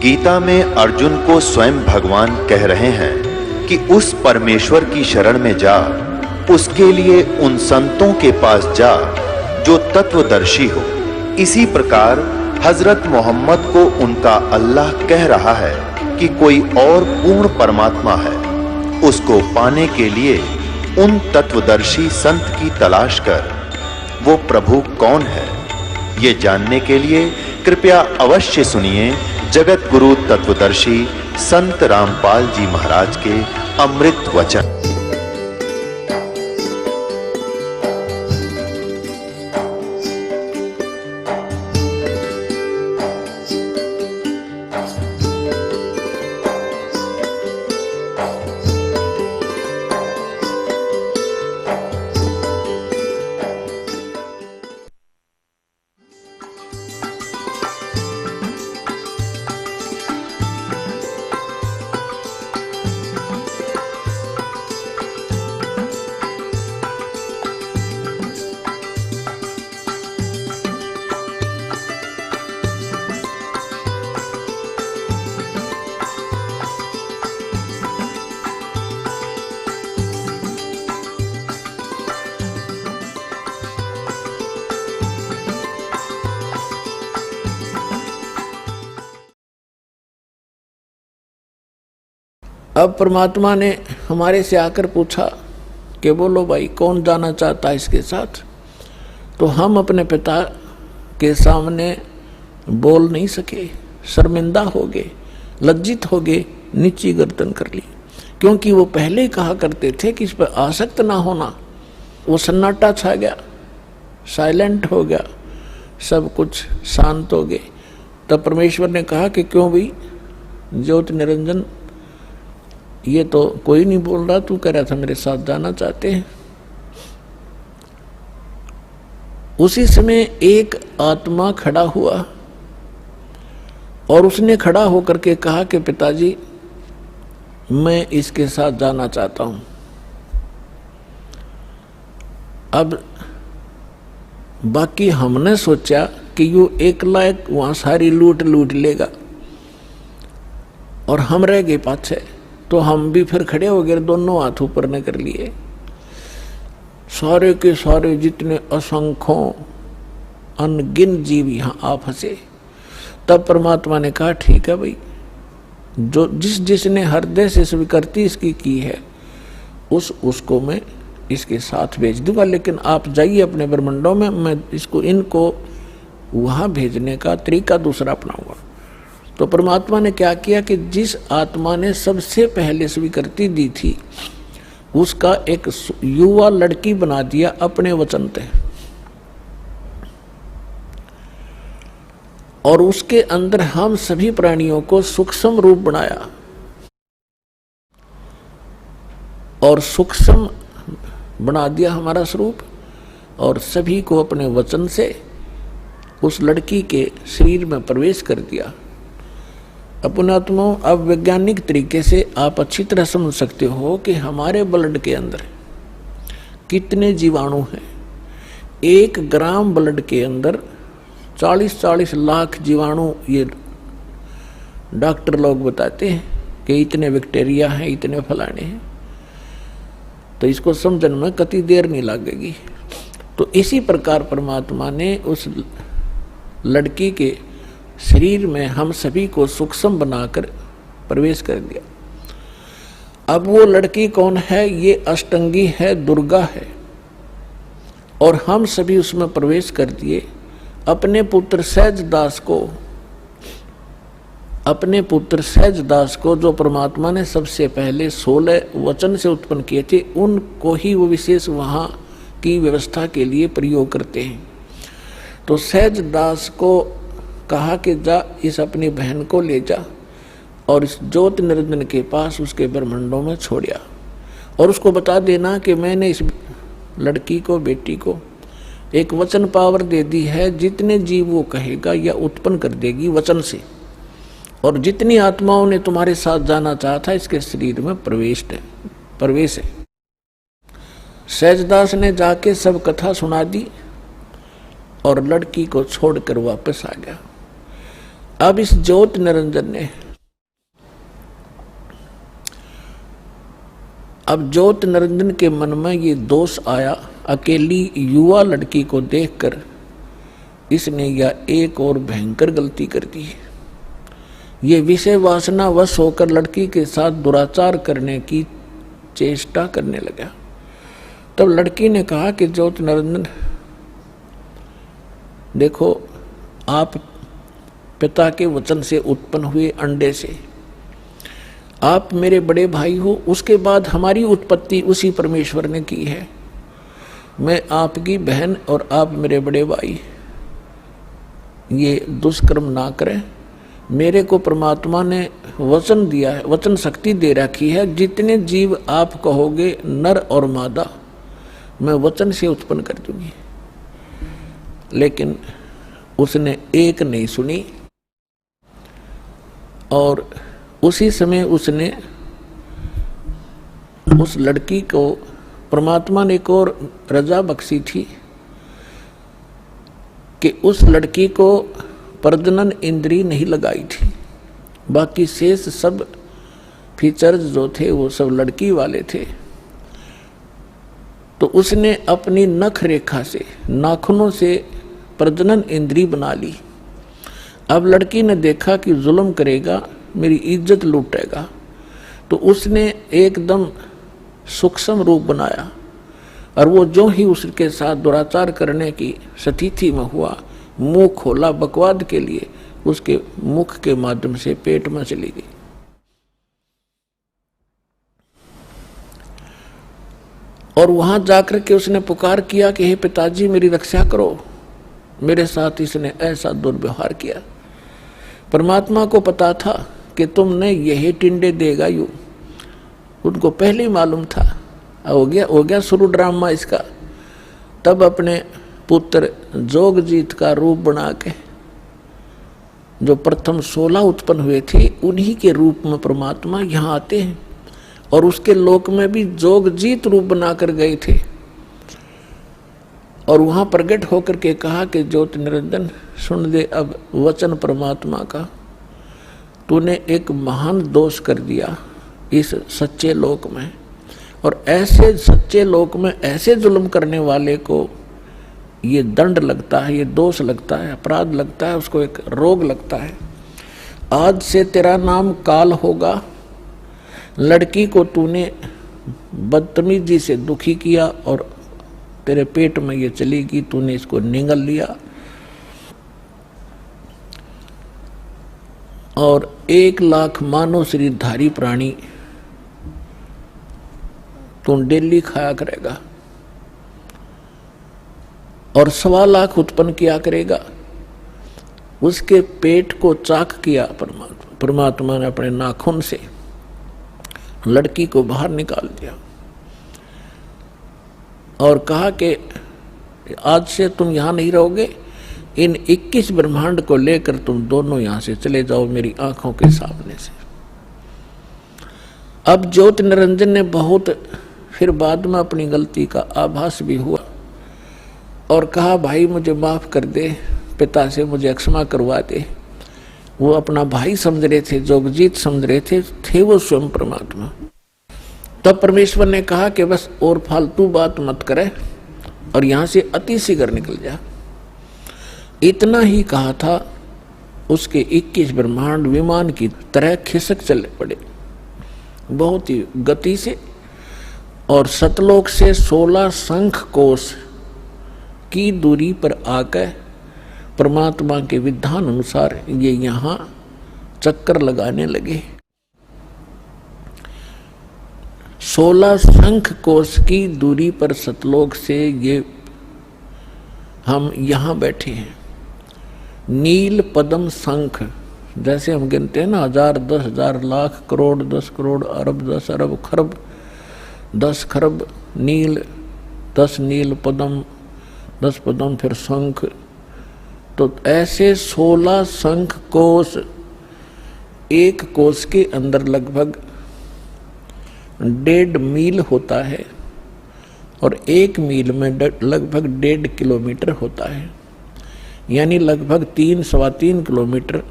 गीता में अर्जुन को स्वयं भगवान कह रहे हैं कि उस परमेश्वर की शरण में जा, उसके लिए उन संतों के पास जा जो तत्वदर्शी हो। इसी प्रकार हजरत मोहम्मद को उनका अल्लाह कह रहा है कि कोई और पूर्ण परमात्मा है, उसको पाने के लिए उन तत्वदर्शी संत की तलाश कर। वो प्रभु कौन है, ये जानने के लिए कृपया अवश्य सुनिए जगत गुरु तत्वदर्शी संत रामपाल जी महाराज के अमृत वचन। अब परमात्मा ने हमारे से आकर पूछा कि बोलो भाई कौन जाना चाहता है इसके साथ। तो हम अपने पिता के सामने बोल नहीं सके, शर्मिंदा हो गए, लज्जित हो गए, नीची गर्दन कर ली। क्योंकि वो पहले ही कहा करते थे कि इस पर आसक्त ना होना। वो सन्नाटा छा गया, साइलेंट हो गया, सब कुछ शांत हो गए। तब परमेश्वर ने कहा कि क्यों भाई ज्योति निरंजन, ये तो कोई नहीं बोल रहा, तू कह रहा था मेरे साथ जाना चाहते हैं। उसी समय एक आत्मा खड़ा हुआ और उसने खड़ा होकर के कहा कि पिताजी मैं इसके साथ जाना चाहता हूं। अब बाकी हमने सोचा कि यू एकला वहां सारी लूट लेगा और हम रह गए पाछे। तो हम भी फिर खड़े हो गए, दोनों हाथ ऊपर ने कर लिए। सारे के सारे जितने असंख्यों अनगिन जीव यहां आ फंसे। तब परमात्मा ने कहा ठीक है भाई, जो जिसने हृदय से स्वीकृति इसकी की है उसको मैं इसके साथ भेज दूंगा। लेकिन आप जाइए अपने ब्रह्मंडों में, मैं इनको वहां भेजने का तरीका दूसरा अपनाऊंगा। तो परमात्मा ने क्या किया कि जिस आत्मा ने सबसे पहले स्वीकृति दी थी उसका एक युवा लड़की बना दिया अपने वचन पे, और उसके अंदर हम सभी प्राणियों को सूक्ष्म रूप बनाया और सूक्ष्म बना दिया हमारा स्वरूप, और सभी को अपने वचन से उस लड़की के शरीर में प्रवेश कर दिया। अपनात्मा, अब वैज्ञानिक तरीके से आप अच्छी तरह समझ सकते हो कि हमारे ब्लड के अंदर कितने जीवाणु हैं। 1 ग्राम ब्लड के अंदर 40-40 लाख जीवाणु, ये डॉक्टर लोग बताते हैं कि इतने बैक्टीरिया हैं, इतने फलाने हैं। तो इसको समझने में कति देर नहीं लगेगी। तो इसी प्रकार परमात्मा ने उस लड़की के शरीर में हम सभी को सूक्ष्म बनाकर प्रवेश कर दिया। अब वो लड़की कौन है? ये अष्टंगी है, दुर्गा है, और हम सभी उसमें प्रवेश कर दिए। अपने पुत्र सहज दास को जो परमात्मा ने सबसे पहले 16 वचन से उत्पन्न किए थे, उनको ही वो विशेष वहां की व्यवस्था के लिए प्रयोग करते हैं। तो सहज दास को कहा कि जा इस अपनी बहन को ले जा और इस ज्योति निरंजन के पास उसके ब्रह्मंडों में छोड़िया, और उसको बता देना कि मैंने इस लड़की को, बेटी को एक वचन पावर दे दी है, जितने जीव वो कहेगा या उत्पन्न कर देगी वचन से। और जितनी आत्माओं ने तुम्हारे साथ जाना चाहा था इसके शरीर में प्रवेश है। सहजदास ने जाके सब कथा सुना दी और लड़की को छोड़कर वापस आ गया। अब इस ज्योति निरंजन ने, अब ज्योति निरंजन के मन में ये दोष आया, अकेली युवा लड़की को देखकर इसने यह एक और भयंकर गलती कर दी। ये विषय वासना वश होकर लड़की के साथ दुराचार करने की चेष्टा करने लगा। तब लड़की ने कहा कि ज्योति निरंजन, देखो आप पिता के वचन से उत्पन्न हुए अंडे से, आप मेरे बड़े भाई हो, उसके बाद हमारी उत्पत्ति उसी परमेश्वर ने की है। मैं आपकी बहन और आप मेरे बड़े भाई, ये दुष्कर्म ना करें। मेरे को परमात्मा ने वचन दिया है, वचन शक्ति दे रखी है, जितने जीव आप कहोगे नर और मादा मैं वचन से उत्पन्न कर दूंगी। लेकिन उसने एक नहीं सुनी और उसी समय उसने उस लड़की को, परमात्मा ने एक और रजा बख्शी थी कि उस लड़की को प्रजनन इंद्री नहीं लगाई थी, बाकी शेष सब फीचर्स जो थे वो सब लड़की वाले थे। तो उसने अपनी नख रेखा से, नाखूनों से प्रजनन इंद्री बना ली। अब लड़की ने देखा कि जुल्म करेगा, मेरी इज्जत लूटेगा, तो उसने एकदम सूक्ष्म रूप बनाया और वो जो ही उसके साथ दुराचार करने की स्थिति में हुआ, मुंह खोला बकवाद के लिए, उसके मुख के माध्यम से पेट में चली गई। और वहां जाकर के उसने पुकार किया कि हे पिताजी मेरी रक्षा करो, मेरे साथ इसने ऐसा दुर्व्यवहार किया। परमात्मा को पता था कि तुमने यही टिंडे देगा यूं, उनको पहले ही मालूम था। हो गया शुरू ड्रामा इसका। तब अपने पुत्र जोगजीत का रूप बना के, जो प्रथम 16 उत्पन्न हुए थे, उन्हीं के रूप में परमात्मा यहाँ आते हैं और उसके लोक में भी जोगजीत रूप बनाकर गए थे। और वहां प्रकट होकर के कहा कि ज्योति निरंजन सुन दे अब वचन परमात्मा का, तूने एक महान दोष कर दिया इस सच्चे लोक में, और ऐसे सच्चे लोक में ऐसे जुल्म करने वाले को ये दंड लगता है, ये दोष लगता है, अपराध लगता है, उसको एक रोग लगता है। आज से तेरा नाम काल होगा। लड़की को तूने बदतमीजी से दुखी किया और तेरे पेट में ये चलेगी, तूने इसको निगल लिया और 1 लाख मानव शरीरधारी प्राणी तू डेली खाया करेगा और 1.25 लाख उत्पन्न किया करेगा। उसके पेट को चाक किया परमात्मा ने अपने नाखून से, लड़की को बाहर निकाल दिया और कहा कि आज से तुम यहां नहीं रहोगे, इन 21 ब्रह्मांड को लेकर तुम दोनों यहां से चले जाओ मेरी आंखों के सामने से। अब ज्योति निरंजन ने बहुत फिर बाद में अपनी गलती का आभास भी हुआ और कहा भाई मुझे माफ कर दे, पिता से मुझे क्षमा करवा दे। वो अपना भाई समझ रहे थे, जोगजीत समझ रहे थे वो स्वयं परमात्मा। तब परमेश्वर ने कहा कि बस और फालतू बात मत करे और यहां से अति शीघ्र निकल जा। इतना ही कहा था, उसके 21 ब्रह्मांड विमान की तरह खिसक चले पड़े बहुत ही गति से, और सतलोक से 16 शंख कोश की दूरी पर आकर परमात्मा के विधान अनुसार ये यहाँ चक्कर लगाने लगे। 16 शंख कोश की दूरी पर सतलोक से ये हम यहाँ बैठे हैं। नील पद्म शंख, जैसे हम गिनते हैं ना 1000, 10,000, लाख, करोड़, 10 करोड़, अरब, 10 अरब, खरब, 10 खरब नील, 10 नील पद्म, 10 पद्म फिर शंख। तो ऐसे 16 शंख कोश, एक कोश के अंदर लगभग 1.5 मील होता है और 1 मील में लगभग 1.5 किलोमीटर होता है, यानी लगभग 3 सवा 3 किलोमीटर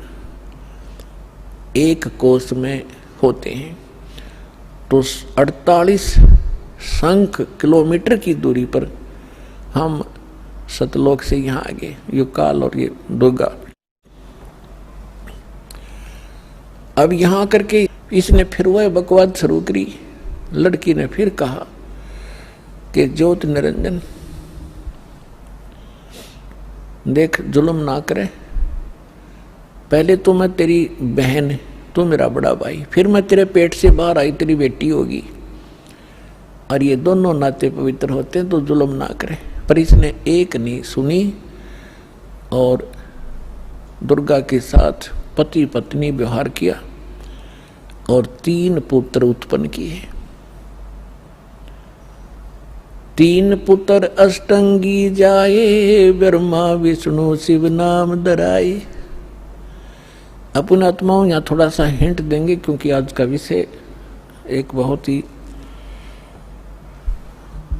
एक कोस में होते हैं। तो 48 संख किलोमीटर की दूरी पर हम सतलोक से यहाँ आ गए, ये काल और ये दुर्गा। अब यहाँ करके इसने फिर वह बकवाद शुरू करी। लड़की ने फिर कहा कि ज्योत निरंजन देख, जुल्म ना करे। पहले तो मैं तेरी बहन, तू मेरा बड़ा भाई, फिर मैं तेरे पेट से बाहर आई, तेरी बेटी होगी, और ये दोनों नाते पवित्र होते हैं, तो जुल्म ना करे। पर इसने एक नहीं सुनी और दुर्गा के साथ पति पत्नी व्यवहार किया और 3 पुत्र उत्पन्न किए। 3 पुत्र अष्टंगी जाए, ब्रह्मा विष्णु शिव नाम धराए। अपन आत्माओं यहाँ थोड़ा सा हिंट देंगे, क्योंकि आज का विषय एक बहुत ही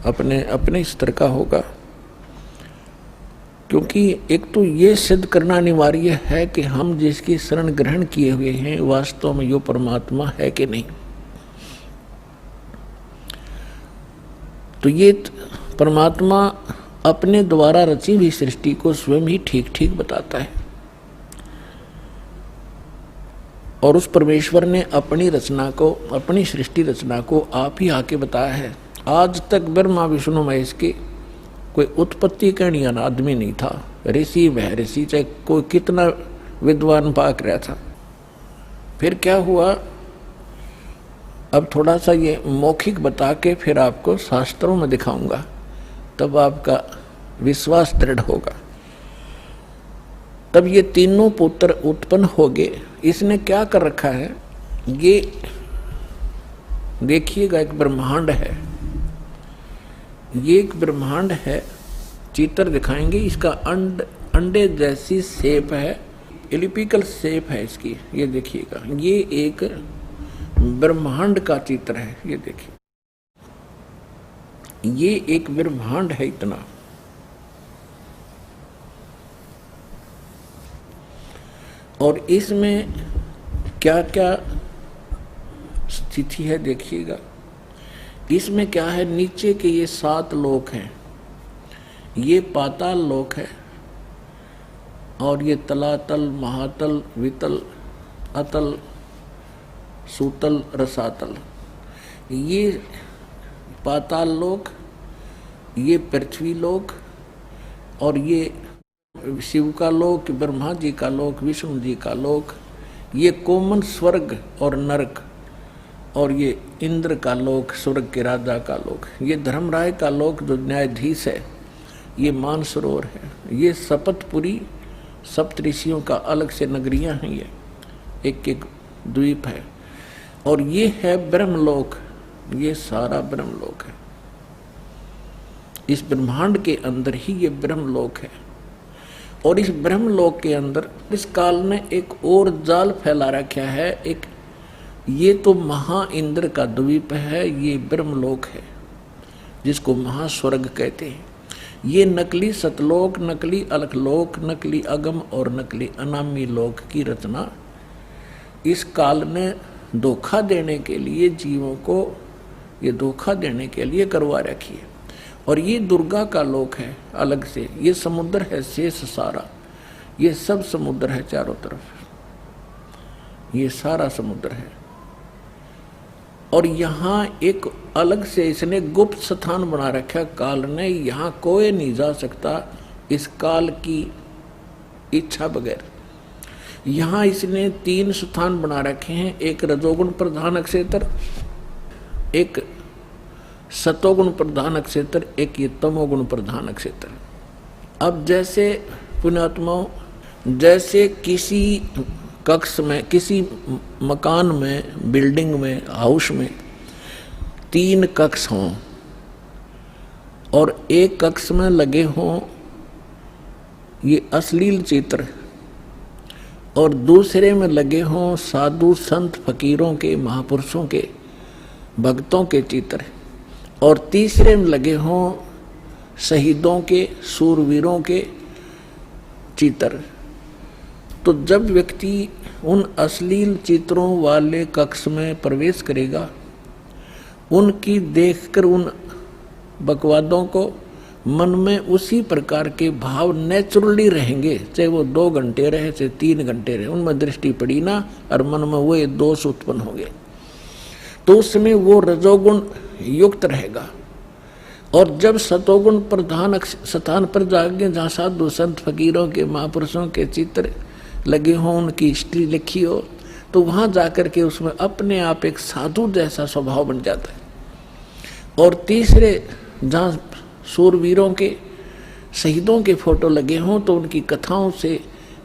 अपने स्तर का होगा। क्योंकि एक तो ये सिद्ध करना अनिवार्य है कि हम जिसकी शरण ग्रहण किए हुए हैं वास्तव में यो परमात्मा है कि नहीं। तो ये परमात्मा अपने द्वारा रची हुई सृष्टि को स्वयं ही ठीक ठीक बताता है, और उस परमेश्वर ने अपनी रचना को, अपनी सृष्टि रचना को आप ही आके बताया है। आज तक ब्रह्मा विष्णु महेश की कोई उत्पत्ति कहने वाला आदमी नहीं था। ऋषि वह ऋषि, चाहे कोई कितना विद्वान पाक रहा था। फिर क्या हुआ, अब थोड़ा सा ये मौखिक बता के फिर आपको शास्त्रों में दिखाऊंगा, तब आपका विश्वास दृढ़ होगा। तब ये तीनों पुत्र उत्पन्न हो गए। इसने क्या कर रखा है, ये देखिएगा, एक ब्रह्मांड है, ये एक ब्रह्मांड है। चित्र दिखाएंगे, इसका अंडे जैसी शेप है, एलिप्टिकल शेप है इसकी, ये देखिएगा। ये एक ब्रह्मांड का चित्र है, ये देखिए, ये एक ब्रह्मांड है इतना। और इसमें क्या क्या स्थिति है देखिएगा। इसमें क्या है, नीचे के ये 7 लोक हैं, ये पाताल लोक है, और ये तलातल, महातल, वितल, अतल, सूतल, रसातल, ये पाताल लोक, ये पृथ्वी लोक, और ये शिव का लोक, ब्रह्मा जी का लोक, विष्णु जी का लोक, ये कोमन स्वर्ग और नरक, और ये इंद्र का लोक, स्वर्ग के राजा का लोक, ये धर्मराय का लोक जो न्यायाधीश है, ये मानसरोवर है, ये शपथपुरी सप्तऋषियों का अलग से नगरियां हैं, ये एक एक द्वीप है, और ये है ब्रह्मलोक, ये सारा ब्रह्मलोक है। इस ब्रह्मांड के अंदर ही ये ब्रह्मलोक है। और इस ब्रह्मलोक के अंदर इस काल ने एक और जाल फैला रखा है। एक ये तो महा इंद्र का द्वीप है, ये ब्रह्मलोक है जिसको महास्वर्ग कहते हैं। ये नकली सतलोक, नकली अलखलोक, नकली अगम और नकली अनामी लोक की रचना इस काल ने धोखा देने के लिए, जीवों को ये धोखा देने के लिए करवा रखी है। और ये दुर्गा का लोक है अलग से, ये समुद्र है शेष सारा, ये सब समुद्र है चारों तरफ, ये सारा समुद्र है। और यहाँ एक अलग से इसने गुप्त स्थान बना रखा काल ने, यहाँ कोई नहीं जा सकता इस काल की इच्छा बगैर। यहाँ इसने 3 स्थान बना रखे हैं, एक रजोगुण प्रधान नक्षत्र, एक सतोगुण प्रधान नक्षत्र, एक ये तमोगुण प्रधान नक्षत्र। अब जैसे पुण्यात्माओं, जैसे किसी कक्ष में, किसी मकान में, बिल्डिंग में, हाउस में 3 कक्ष हों और एक कक्ष में लगे हों ये अश्लील चित्र, और दूसरे में लगे हों साधु संत फकीरों के, महापुरुषों के, भक्तों के चित्र, और तीसरे में लगे हों शहीदों के, सूरवीरों के चित्र, तो जब व्यक्ति उन अश्लील चित्रों वाले कक्ष में प्रवेश करेगा, उनकी देखकर उन बकवादों को मन में उसी प्रकार के भाव नेचुरली रहेंगे, चाहे वो 2 घंटे रहे चाहे 3 घंटे रहे, उनमें दृष्टि पड़ी ना और मन में वो दोष उत्पन्न होंगे, तो उसमें वो रजोगुण युक्त रहेगा। और जब सतोगुण प्रधान स्थान पर जाएंगे, जहाँ साधु संत फकीरों के महापुरुषों के चित्र लगे हों, उनकी हिस्ट्री लिखी हो, तो वहाँ जाकर के उसमें अपने आप एक साधु जैसा स्वभाव बन जाता है। और तीसरे, जहाँ सूरवीरों के शहीदों के फोटो लगे हों, तो उनकी कथाओं से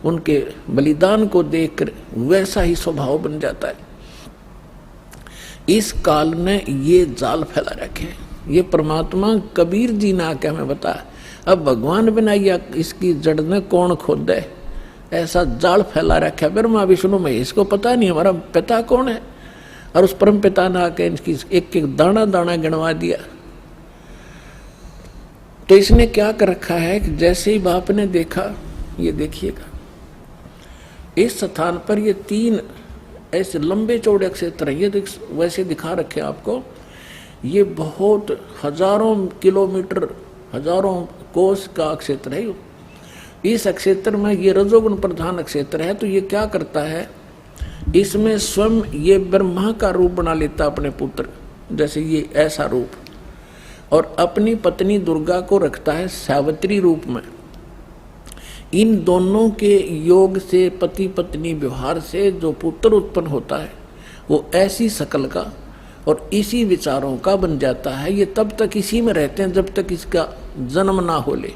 उनके बलिदान को देखकर वैसा ही स्वभाव बन जाता है। इस काल ने ये जाल फैला रखे, ये परमात्मा कबीर जी ने आके हमें बताया। अब भगवान बिना या इसकी जड़ ने कौन खोद है, ऐसा जाल फैला रखा ब्रह्मा विष्णु महेश को पता नहीं हमारा पिता कौन है। और उस परम पिता ने आके इसकी एक एक दाना दाना गिनवा दिया। तो इसने क्या कर रखा है कि जैसे ही बाप ने देखा, ये देखिएगा इस स्थान पर ये 3 ऐसे लंबे चौड़े क्षेत्र हैं, ये वैसे दिखा रखे आपको। ये बहुत हजारों किलोमीटर, हजारों कोस का क्षेत्र है। इस क्षेत्र में ये रजोगुण प्रधान क्षेत्र है। तो ये क्या करता है, इसमें स्वयं ये ब्रह्मा का रूप बना लेता अपने पुत्र, जैसे ये ऐसा रूप, और अपनी पत्नी दुर्गा को रखता है सावित्री रूप में। इन दोनों के योग से, पति पत्नी व्यवहार से जो पुत्र उत्पन्न होता है, वो ऐसी शकल का और इसी विचारों का बन जाता है। ये तब तक इसी में रहते हैं जब तक इसका जन्म ना हो ले,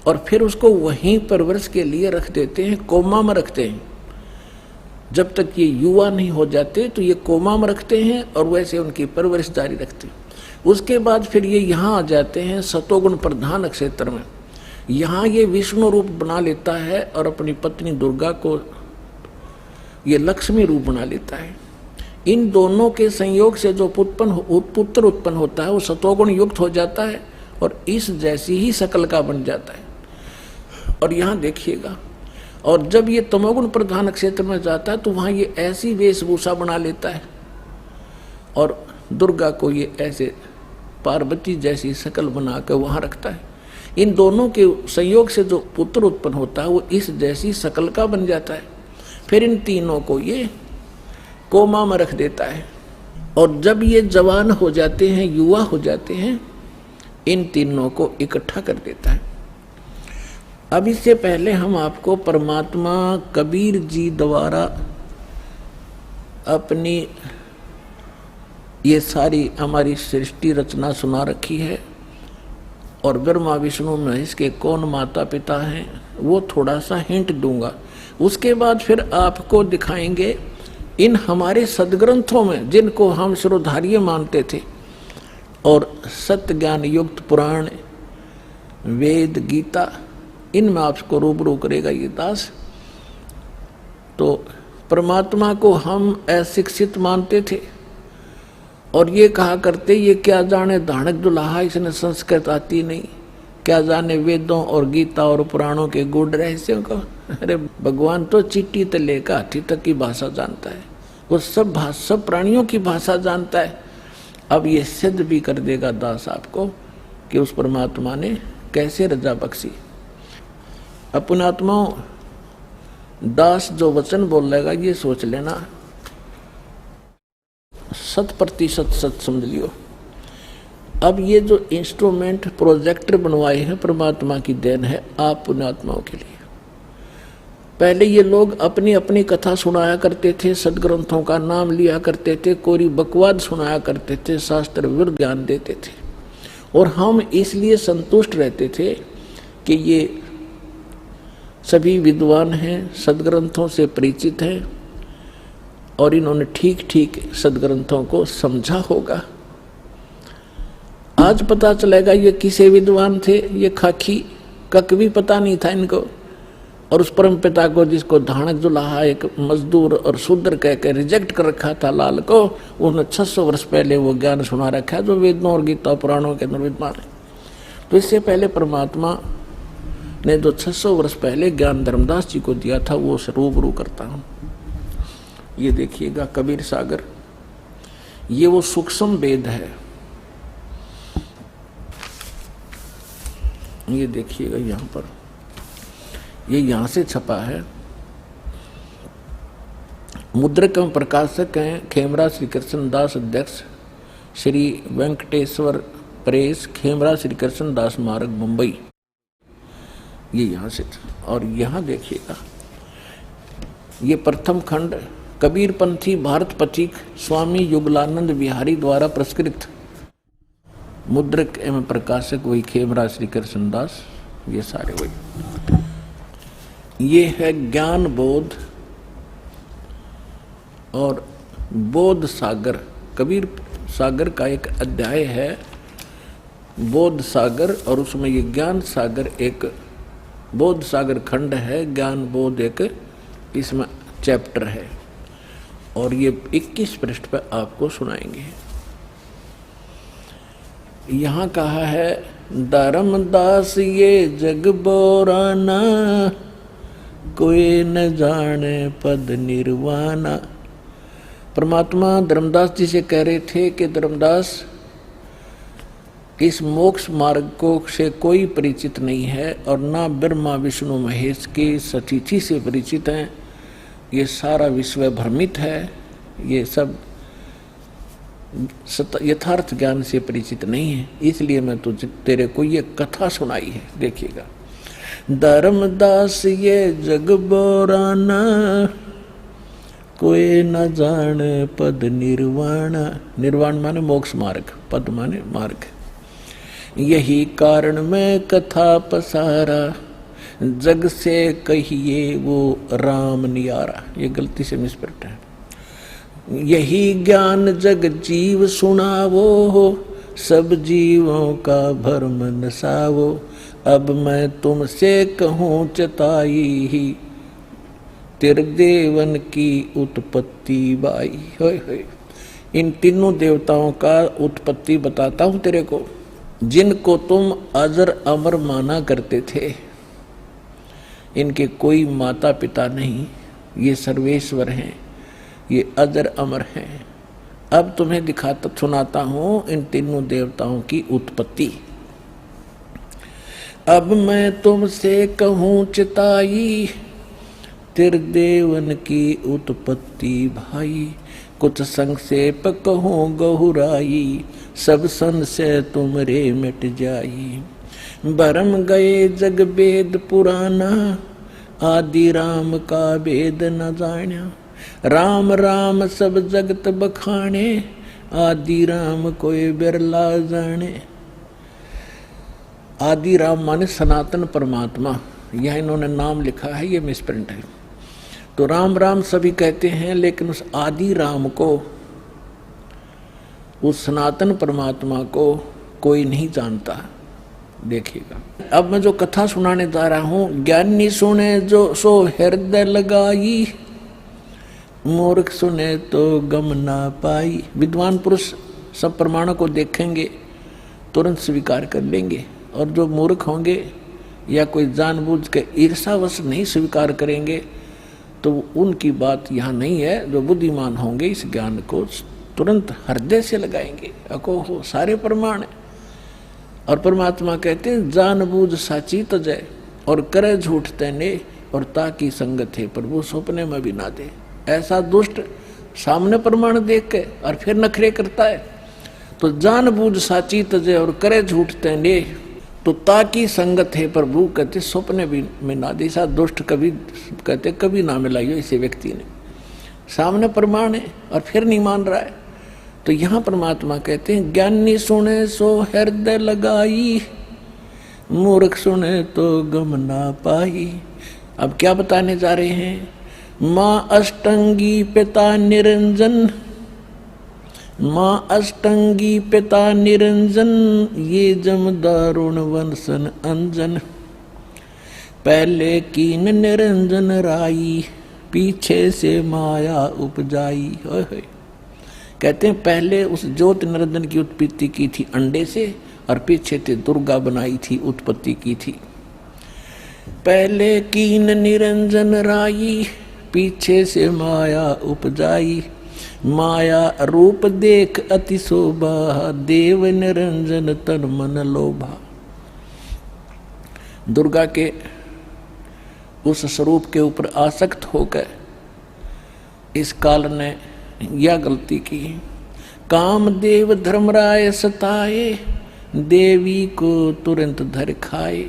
और फिर उसको वहीं परवरिश के लिए रख देते हैं, कोमा में रखते हैं। जब तक ये युवा नहीं हो जाते तो ये कोमा में रखते हैं और वैसे उनकी परवरिश जारी रखते हैं। उसके बाद फिर ये यहाँ आ जाते हैं सतोगुण प्रधान क्षेत्र में। यहाँ ये विष्णु रूप बना लेता है और अपनी पत्नी दुर्गा को ये लक्ष्मी रूप बना लेता है। इन दोनों के संयोग से जो पुत्र उत्पन्न होता है वो सतोगुण युक्त हो जाता है और इस जैसी ही शकल का बन जाता है। और यहाँ देखिएगा, और जब ये तमोगुण प्रधान क्षेत्र में जाता है तो वहाँ ये ऐसी वेशभूषा बना लेता है और दुर्गा को ये ऐसे पार्वती जैसी शकल बना कर वहाँ रखता है। इन दोनों के संयोग से जो पुत्र उत्पन्न होता है वो इस जैसी शकल का बन जाता है। फिर इन तीनों को ये कोमा में रख देता है और जब ये जवान हो जाते हैं, युवा हो जाते हैं, इन तीनों को इकट्ठा कर देता है। अब इससे पहले हम आपको परमात्मा कबीर जी द्वारा अपनी ये सारी हमारी सृष्टि रचना सुना रखी है और ब्रह्मा विष्णु महेश के कौन माता पिता हैं वो थोड़ा सा हिंट दूंगा। उसके बाद फिर आपको दिखाएंगे इन हमारे सदग्रंथों में जिनको हम शिरोधार्य मानते थे और सत्य ज्ञान युक्त पुराण, वेद, गीता, इनमें आपको रूबरू करेगा ये दास। तो परमात्मा को हम अशिक्षित मानते थे और ये कहा करते ये क्या जाने धानक दुल्हा, इसने संस्कृत आती नहीं, क्या जाने वेदों और गीता और पुराणों के गूढ़ रहस्यों को। अरे भगवान तो चींटी से लेकर हाथी तक की भाषा जानता है, वो सब प्राणियों की भाषा जानता है। अब ये सिद्ध भी कर देगा दास आपको कि उस परमात्मा ने कैसे रजा बख्शी। अपने आत्माओं, दास जो वचन बोलेगा ये सोच लेना 100% सच समझ लियो। अब ये जो इंस्ट्रूमेंट प्रोजेक्टर बनवाए हैं परमात्मा की देन है आप पुण्यात्माओं के लिए। पहले ये लोग अपनी अपनी कथा सुनाया करते थे, सदग्रंथों का नाम लिया करते थे, कोरी बकवाद सुनाया करते थे, शास्त्र विरुद्ध ज्ञान देते थे और हम इसलिए संतुष्ट रहते थे कि ये सभी विद्वान हैं, सदग्रंथों से परिचित हैं और इन्होंने ठीक ठीक सदग्रंथों को समझा होगा। आज पता चलेगा ये किसे विद्वान थे, ये खाकी कक भी पता नहीं था इनको। और उस परम पिता को जिसको धानक दुल्हा एक मजदूर और शूद्र कह के रिजेक्ट कर रखा था लाल को, उन्होंने 600 वर्ष पहले वो ज्ञान सुना रखा है जो वेदों और गीता पुराणों के अंदर विद्वान है। तो इससे पहले परमात्मा ने जो 600 वर्ष पहले ज्ञान धर्मदास जी को दिया था वो रूबरू करता हूं। ये देखिएगा कबीर सागर, ये वो सूक्ष्म वेद है। ये देखिएगा यहाँ पर, ये यहाँ से छपा है। मुद्रक एवं प्रकाशक हैं खेमरा श्री कृष्ण दास, अध्यक्ष श्री वेंकटेश्वर प्रेस, खेमरा श्री कृष्ण दास मार्ग, मुंबई। ये यहाँ से, और यहाँ देखिएगा ये प्रथम खंड कबीरपंथी भारत पथिक स्वामी युगलानंद बिहारी द्वारा प्रस्कृत, मुद्रक एवं प्रकाशक वही खेमरा श्री कृष्ण दास, ये सारे वही। ये है ज्ञान बोध और बोध सागर, कबीर सागर का एक अध्याय है बोध सागर, और उसमें ये ज्ञान सागर एक बोध सागर खंड है, ज्ञान बोध एक इसमें चैप्टर है, और ये 21 पृष्ठ पर आपको सुनाएंगे। यहाँ कहा है धर्मदास ये जग बोराना, कोई न जाने पद निर्वाणा। परमात्मा धर्मदास जी से कह रहे थे कि धर्मदास इस मोक्ष मार्ग को से कोई परिचित नहीं है और ना ब्रह्मा विष्णु महेश की सतिथि से परिचित हैं। ये सारा विश्व भ्रमित है, ये सब यथार्थ ज्ञान से परिचित नहीं है, इसलिए मैं तुझे तेरे को ये कथा सुनाई है। देखिएगा, धर्मदास ये जग बोराना, कोई न जाने पद निर्वाण। निर्वाण माने मोक्ष मार्ग, पद माने मार्ग। यही कारण मैं कथा पसारा, जग से कहिए वो राम नियारा। ये गलती से मिसप्रिंट है। यही ज्ञान जग जीव सुनावो, सब जीवों का भरम नसावो। अब मैं तुमसे कहूँ चताई ही, त्रिदेवन की उत्पत्ति बाई। होय होय, इन तीनों देवताओं का उत्पत्ति बताता हूँ तेरे को, जिनको तुम अजर अमर माना करते थे। इनके कोई माता पिता नहीं, ये सर्वेश्वर हैं, ये अजर अमर हैं। अब तुम्हें दिखाता सुनाता हूँ इन तीनों देवताओं की उत्पत्ति। अब मैं तुमसे कहूँ चिताई, त्रिदेवन की उत्पत्ति भाई। कुछ संक्षेप कहूँ गहुराई, सब संशय तुमरे मिट जाई। भरम गए जग वेद पुराना, आदि राम का वेद न जान्या। राम राम सब जगत बखाने, आदि राम कोई बिरला जाने। आदि राम माने सनातन परमात्मा, यह इन्होंने नाम लिखा है, ये मिसप्रिंट है। तो राम राम सभी कहते हैं, लेकिन उस आदि राम को, उस सनातन परमात्मा को कोई नहीं जानता। देखिएगा, अब मैं जो कथा सुनाने जा रहा हूं, ज्ञानी सुने जो सो हृदय लगाई, मूर्ख सुने तो गम ना पाई। विद्वान पुरुष सब प्रमाणों को देखेंगे, तुरंत स्वीकार कर लेंगे, और जो मूर्ख होंगे या कोई जानबूझ के ईर्षावश नहीं स्वीकार करेंगे, तो उनकी बात यहाँ नहीं है। जो बुद्धिमान होंगे इस ज्ञान को तुरंत हृदय से लगाएंगे। अको हो सारे प्रमाण है। और परमात्मा कहते हैं जानबूझ साची तजय, और करे झूठ तैने, और ताकि संगत है प्रभु सपने में भी ना दे। ऐसा दुष्ट सामने प्रमाण देख के और फिर नखरे करता है। तो जानबूझ साची तजय और करे झूठ तैने, तो ताकि संगत है प्रभु कहते सपने भी में ना दे। ऐसा दुष्ट कभी कहते कभी ना मिलाइयो इसे व्यक्ति ने। सामने प्रमाण है और फिर नहीं मान रहा है। तो यहाँ परमात्मा कहते हैं ज्ञानी सुने सो हृदय लगाई, मूर्ख सुने तो गम ना पाई। अब क्या बताने जा रहे हैं? माँ अष्टंगी पिता निरंजन, माँ अष्टंगी पिता निरंजन, ये जम दारुण वंशन अंजन। पहले कीन निरंजन राई, पीछे से माया उपजाई। कहते हैं पहले उस ज्योत निरंजन की उत्पत्ति की थी अंडे से, और पीछे से दुर्गा बनाई थी, उत्पत्ति की थी। पहले कीन निरंजन राई, पीछे से माया उपजाई। माया रूप देख अति शोभा, देव निरंजन तन मन लोभा। दुर्गा के उस स्वरूप के ऊपर आसक्त होकर इस काल ने यह गलती की। कामदेव धर्मराय सताए, देवी को तुरंत धर खाए।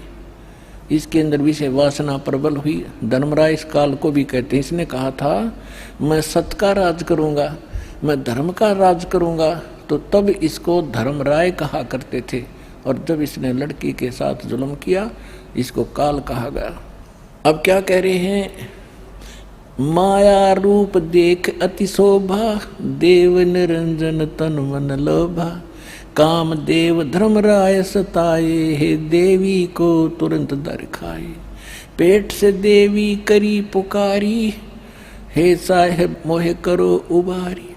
इसके अंदर विषय वासना प्रबल हुई। धर्मराय इस काल को भी कहते हैं। इसने कहा था मैं सत का राज करूंगा, मैं धर्म का राज करूंगा, तो तब इसको धर्मराय कहा करते थे। और जब इसने लड़की के साथ जुल्म किया, इसको काल कहा गया। अब क्या कह रहे हैं? माया रूप देख अति शोभा, देव निरंजन तन मन लोभा। काम देव धर्मराय सताए, हे देवी को तुरंत दर खाए। पेट से देवी करी पुकारी, हे साहेब मोहे करो उबारी।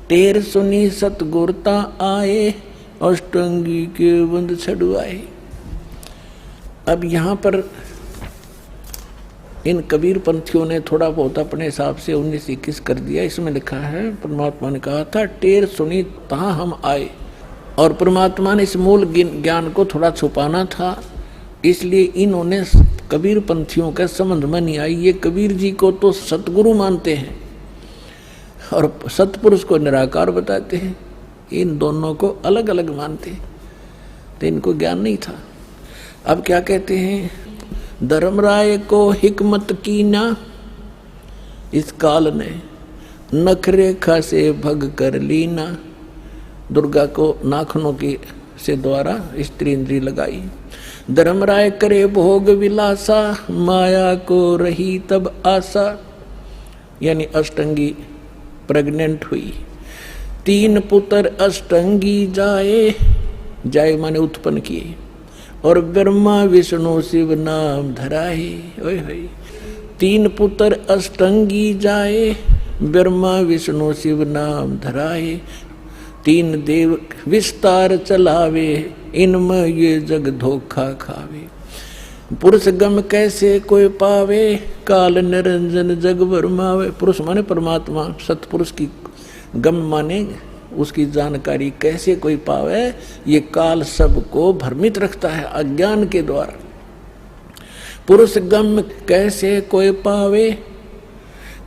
टेर सुनी सतगुरता आए, अष्टंगी के बंद छड़वाए। अब यहाँ पर इन कबीर पंथियों ने थोड़ा बहुत अपने हिसाब से 19-21 कर दिया। इसमें लिखा है परमात्मा ने कहा था टेर सुनी तहाँ हम आए, और परमात्मा ने इस मूल ज्ञान को थोड़ा छुपाना था, इसलिए इन्होंने कबीर पंथियों के समझ में नहीं आई। ये कबीर जी को तो सतगुरु मानते हैं और सतपुरुष को निराकार बताते हैं, इन दोनों को अलग अलग मानते हैं, तो इनको ज्ञान नहीं था। अब क्या कहते हैं? धर्मराय को हिकमत कीना, इस काल ने नखरेखा से भग कर लीना। दुर्गा को नाखनों की से द्वारा स्त्री इंद्री लगाई। धर्मराय करे भोग विलासा, माया को रही तब आशा। यानी अष्टंगी प्रेग्नेंट हुई। 3 पुत्र अष्टंगी जाए, जाए माने उत्पन्न किए, और ब्रह्मा विष्णु शिव नाम धराए। ओए होए 3 पुत्र अष्टंगी जाए, ब्रह्मा विष्णु शिव नाम धराए। 3 देव विस्तार चलावे, इनमें ये जग धोखा खावे। पुरुष गम कैसे कोई पावे, काल निरंजन जग भरमावे। पुरुष माने परमात्मा, सतपुरुष की गम माने उसकी जानकारी कैसे कोई पावे, ये काल सबको भ्रमित रखता है अज्ञान के द्वारा। पुरुष गम कैसे कोई पावे,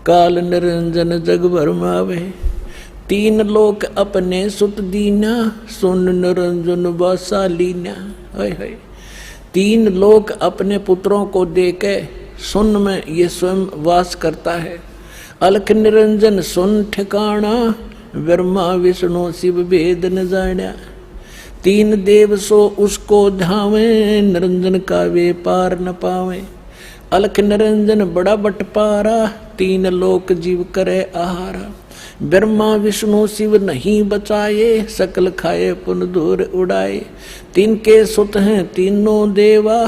काल निरंजन जग भरमावे। 3 लोक अपने सुत दीना, सुन निरंजन वासा लीना। 3 लोक अपने पुत्रों को देके सुन में ये स्वयं वास करता है। अलख निरंजन सुन ठिकाना, ब्रह्मा विष्णु शिव भेद न जाना। 3 देव सो उसको धावे, निरंजन का वे पार न पावे। अलख निरंजन बड़ा बटपारा, 3 लोक जीव करे आहारा। ब्रह्मा विष्णु शिव नहीं बचाए, सकल खाए पुन दूर उड़ाए। 3 के सुत हैं तीनों देवा,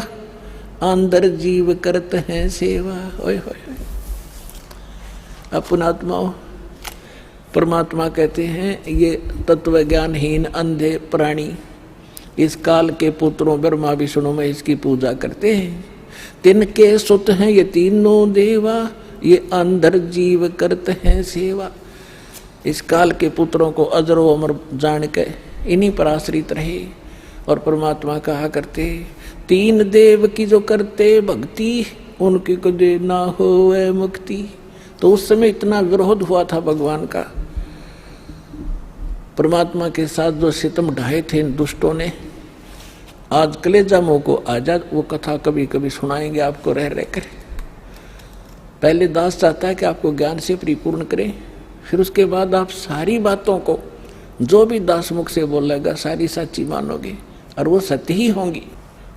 अंदर जीव करते हैं सेवा। ओए होए अपनात्माओं, परमात्मा कहते हैं ये तत्व ज्ञानहीन अंधे प्राणी इस काल के पुत्रों ब्रह्मा विष्णु में इसकी पूजा करते हैं। 3 के सुत हैं ये तीनों देवा, ये अंदर जीव करते हैं सेवा। इस काल के पुत्रों को अजरो अमर जान के इन्हीं पर आश्रित रहे। और परमात्मा कहा करते 3 देव की जो करते भक्ति, उनकी कदे ना होए मुक्ति। तो उस समय इतना विरोध हुआ था भगवान का, परमात्मा के साथ जो सितम ढाए थे इन दुष्टों ने। आज कलेजा मुँह को आजाद, वो कथा कभी कभी सुनाएंगे आपको रह रह कर। पहले दास चाहता है कि आपको ज्ञान से परिपूर्ण करें, फिर उसके बाद आप सारी बातों को जो भी दास मुख से बोलेगा सारी सच्ची मानोगे और वो सत्य ही होंगी।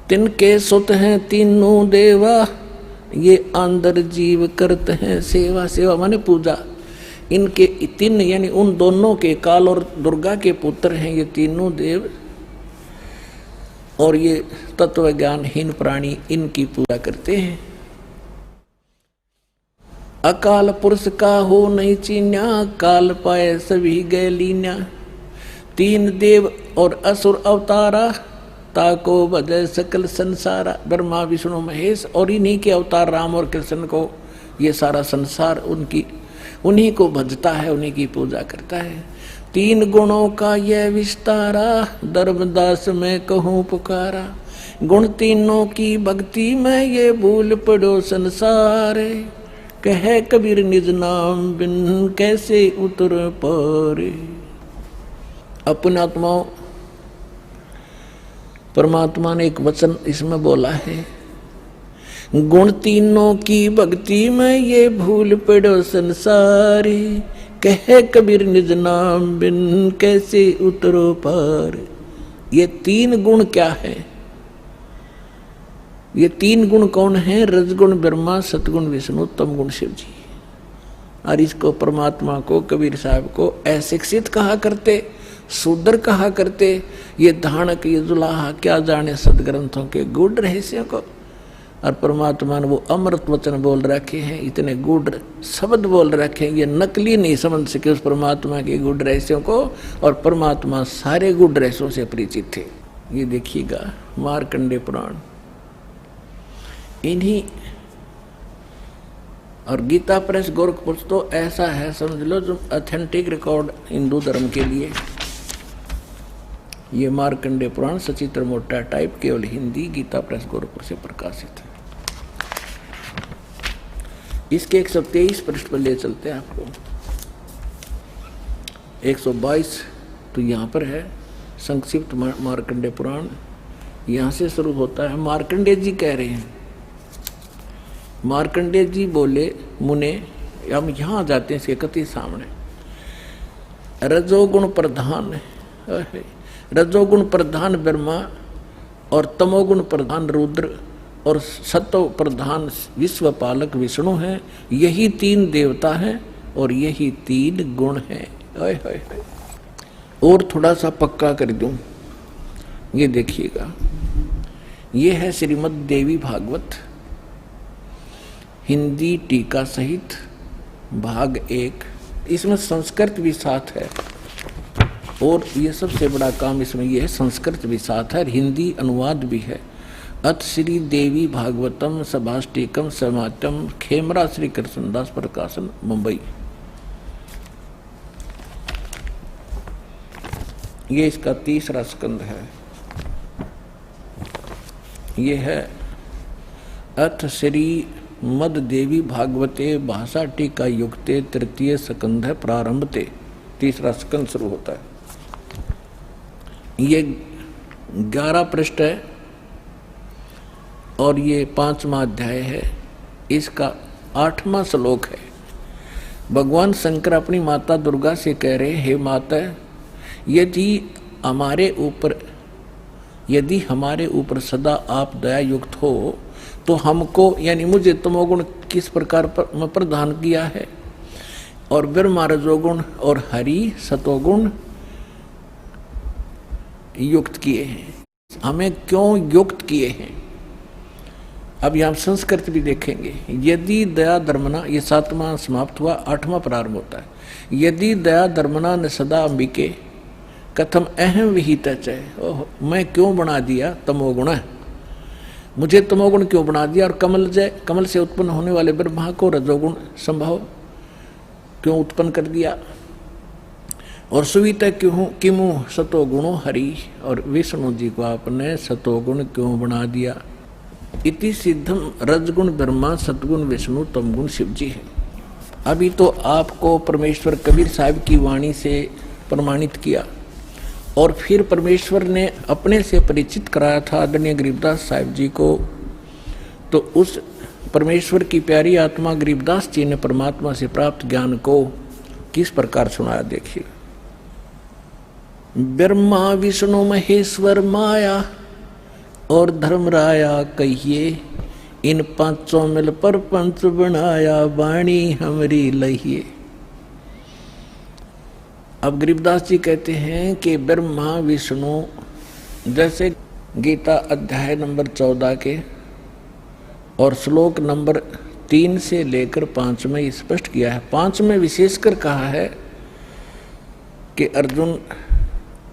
3 के सुत हैं तीनों देवा, ये अंदर जीव करते हैं सेवा। सेवा माने पूजा। इनके 3 यानी उन दोनों के, काल और दुर्गा के पुत्र हैं ये तीनों देव, और ये तत्व ज्ञानहीन प्राणी इनकी पूजा करते हैं। अकाल पुरुष का हो नहीं चीन्या, काल पाए सभी गए लीन्या। 3 देव और असुर अवतारा, ताको भजय सकल संसारा। ब्रह्मा विष्णु महेश और इन्हीं के अवतार राम और कृष्ण को ये सारा संसार उन्हीं को भजता है, उन्हीं की पूजा करता है। तीन गुणों का यह विस्तारा, धर्मदास में कहूँ पुकारा। गुण तीनों की भक्ति में ये भूल पड़ो संसार। कहे कबीर निज नाम बिन कैसे उतर पारे। अपने आत्माओं, परमात्मा ने एक वचन इसमें बोला है, गुण तीनों की भक्ति में ये भूल पड़ो संसारी। कहे कबीर निज नाम बिन कैसे उतरो पार। ये तीन गुण क्या है? ये तीन गुण कौन है? रजगुण ब्रह्मा, सतगुण विष्णु, तमगुण शिव जी। और इसको परमात्मा को, कबीर साहब को अशिक्षित कहा करते, शूद्र कहा करते। ये धानक, ये जुलाहा क्या जाने सदग्रंथों के गूढ़ रहस्यों को। और परमात्मा ने वो अमृत वचन बोल रखे हैं, इतने गूढ़ शब्द बोल रखे हैं, ये नकली नहीं समझ सके उस परमात्मा के गूढ़ रहस्यों को। और परमात्मा सारे गूढ़ रहस्यों से परिचित थे। ये देखिएगा मार्कंडेय पुराण, इन्हीं और गीता प्रेस गोरखपुर तो ऐसा है समझ लो जो ऑथेंटिक रिकॉर्ड हिंदू धर्म के लिए। ये मार्कंडेय पुराण सचित्र मोटा टाइप, केवल हिंदी, गीता प्रेस गोरखपुर से प्रकाशित है। इसके 123 पृष्ठ पर ले चलते हैं आपको। 122 तो यहाँ पर है संक्षिप्त मार्कंडेय पुराण, यहाँ से शुरू होता है। मार्कंडेय जी कह रहे हैं, मार्कंडेय जी बोले, मुने, हम यहाँ जाते हैं इसके कति सामने। रजोगुण प्रधान, रजोगुण प्रधान ब्रह्मा और तमोगुण प्रधान रुद्र और सतो प्रधान विश्वपालक विष्णु हैं। यही तीन देवता हैं और यही तीन गुण हैं। और थोड़ा सा पक्का कर दूं, ये देखिएगा, ये है श्रीमद् देवी भागवत हिंदी टीका सहित भाग 1। इसमें संस्कृत भी साथ है और ये सबसे बड़ा काम इसमें ये है, संस्कृत भी साथ है और हिंदी अनुवाद भी है। अथ श्री देवी भागवतम सभाष्टिकम समात्यम, खेमरा श्री कृष्णदास प्रकाशन, मुंबई। ये इसका 3रा स्कंद है। ये है अथ श्री मद देवी भागवते भाषा टीका युक्ते 3य स्कंध है, प्रारंभते। 3रा स्कंद शुरू होता है। ये 11 पृष्ठ है और ये 5वां अध्याय है। इसका 8वां श्लोक है। भगवान शंकर अपनी माता दुर्गा से कह रहे, हे माता, यदि हमारे ऊपर सदा आप दया युक्त हो तो हमको यानी मुझे तमोगुण किस प्रकार में प्रदान किया है और ब्रह्मा रजोगुण और हरि सतोगुण युक्त किए हैं, हमें क्यों युक्त किए हैं। अब यहाँ संस्कृत भी देखेंगे। यदि दया धर्मना, ये 7वां समाप्त हुआ, 8वां प्रारंभ होता है। यदि दया धर्मना न सदा अंबिके कथम अहम विहित च, मैं क्यों बना दिया तमोगुण, मुझे तमोगुण क्यों बना दिया। और कमल से उत्पन्न होने वाले ब्रह्मा को रजोगुण संभव क्यों उत्पन्न कर दिया। और सुवित क्यों किमु सतोगुणो हरि, और विष्णु जी को आपने सतोगुण क्यों बना दिया। इति सिद्धम रजगुण ब्रह्मा सतगुण विष्णु तमगुण शिव जी है। अभी तो आपको परमेश्वर कबीर साहब की वाणी से प्रमाणित किया और फिर परमेश्वर ने अपने से परिचित कराया था आदरणीय गरीबदास साहिब जी को। तो उस परमेश्वर की प्यारी आत्मा गरीबदास जी ने परमात्मा से प्राप्त ज्ञान को किस प्रकार सुनाया, देखिए। ब्रह्मा विष्णु महेश्वर माया और धर्मराया कहिए, इन पांचों मिल पर पंच बनाया, वाणी हमरी लहिए। अब गरीबदास जी कहते हैं कि ब्रह्मा विष्णु, जैसे गीता अध्याय नंबर 14 के और श्लोक नंबर 3 से लेकर 5 में स्पष्ट किया है। 5 में विशेषकर कहा है कि अर्जुन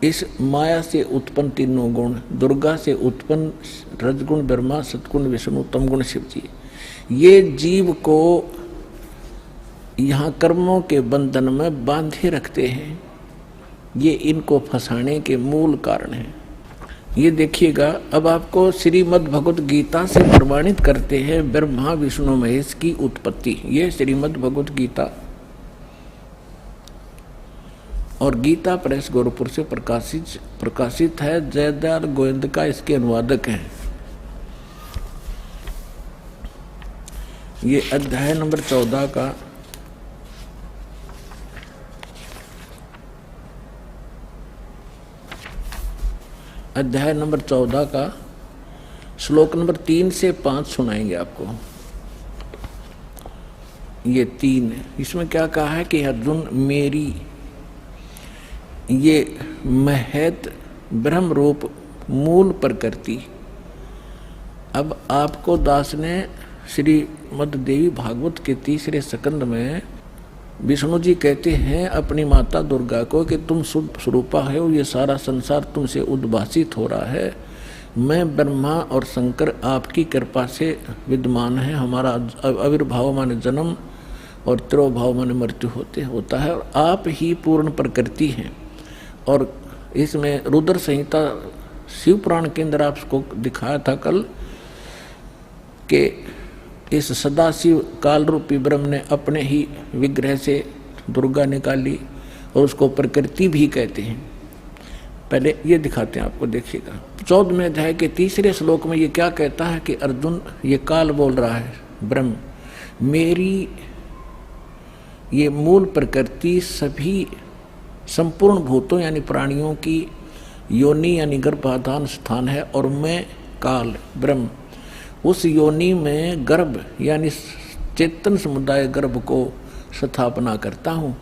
इस माया से उत्पन्न तीनों गुण, दुर्गा से उत्पन्न रजगुण ब्रह्मा, सतगुण विष्णु, तमगुण शिव जी, ये जीव को यहाँ कर्मों के बंधन में बांधे रखते हैं। ये इनको फंसाने के मूल कारण हैं। ये देखिएगा, अब आपको श्रीमद् भगवत गीता से प्रमाणित करते हैं ब्रह्मा विष्णु महेश की उत्पत्ति। ये श्रीमद् भगवत गीता और गीता प्रेस गोरखपुर से प्रकाशित है। जयदयाल गोविंद इसके अनुवादक हैं। ये अध्याय नंबर 14 का अध्याय नंबर 14 का श्लोक नंबर 3 से 5 सुनाएंगे आपको। ये 3 इसमें क्या कहा है कि अर्जुन मेरी ये महत ब्रह्म रूप मूल प्रकृति। अब आपको दास ने श्रीमद् देवी भागवत के 3रे स्कंद में विष्णु जी कहते हैं अपनी माता दुर्गा को कि तुम शुद्ध स्वरूपा हो, ये सारा संसार तुमसे उद्भासित हो रहा है। मैं ब्रह्मा और शंकर आपकी कृपा से विद्यमान है। हमारा आविर्भाव माने जन्म और तिरोभाव माने मृत्यु होता है और आप ही पूर्ण प्रकृति हैं। और इसमें रुद्र संहिता शिव पुराण के अंदर आपको दिखाया था कल कि इस सदाशिव काल रूपी ब्रह्म ने अपने ही विग्रह से दुर्गा निकाली और उसको प्रकृति भी कहते हैं। पहले ये दिखाते हैं आपको, देखिएगा 14वें अध्याय के 3रे श्लोक में ये क्या कहता है कि अर्जुन, ये काल बोल रहा है ब्रह्म, मेरी ये मूल प्रकृति सभी संपूर्ण भूतों यानी प्राणियों की योनि यानी गर्भाधान स्थान है और मैं काल ब्रह्म उस योनि में गर्भ यानी चेतन समुदाय गर्भ को स्थापना करता हूँ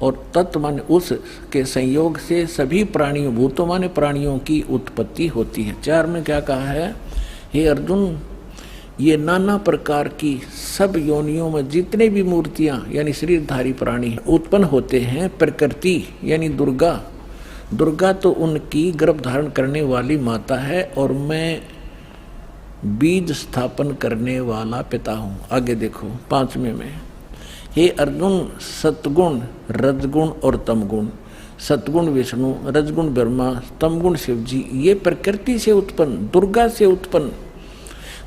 और तत्व माने उस के संयोग से सभी प्राणियों भूतों माने प्राणियों की उत्पत्ति होती है। 4 में क्या कहा है, हे अर्जुन, ये नाना प्रकार की सब योनियों में जितने भी मूर्तियां यानी शरीरधारी प्राणी उत्पन्न होते हैं, प्रकृति यानी दुर्गा तो उनकी गर्भ धारण करने वाली माता है और मैं बीज स्थापन करने वाला पिता हूँ। आगे देखो 5वें में, हे अर्जुन, सतगुण रजगुण और तमगुण, सतगुण विष्णु, रजगुण ब्रह्मा, तमगुण शिव जी, ये प्रकृति से उत्पन्न दुर्गा से उत्पन्न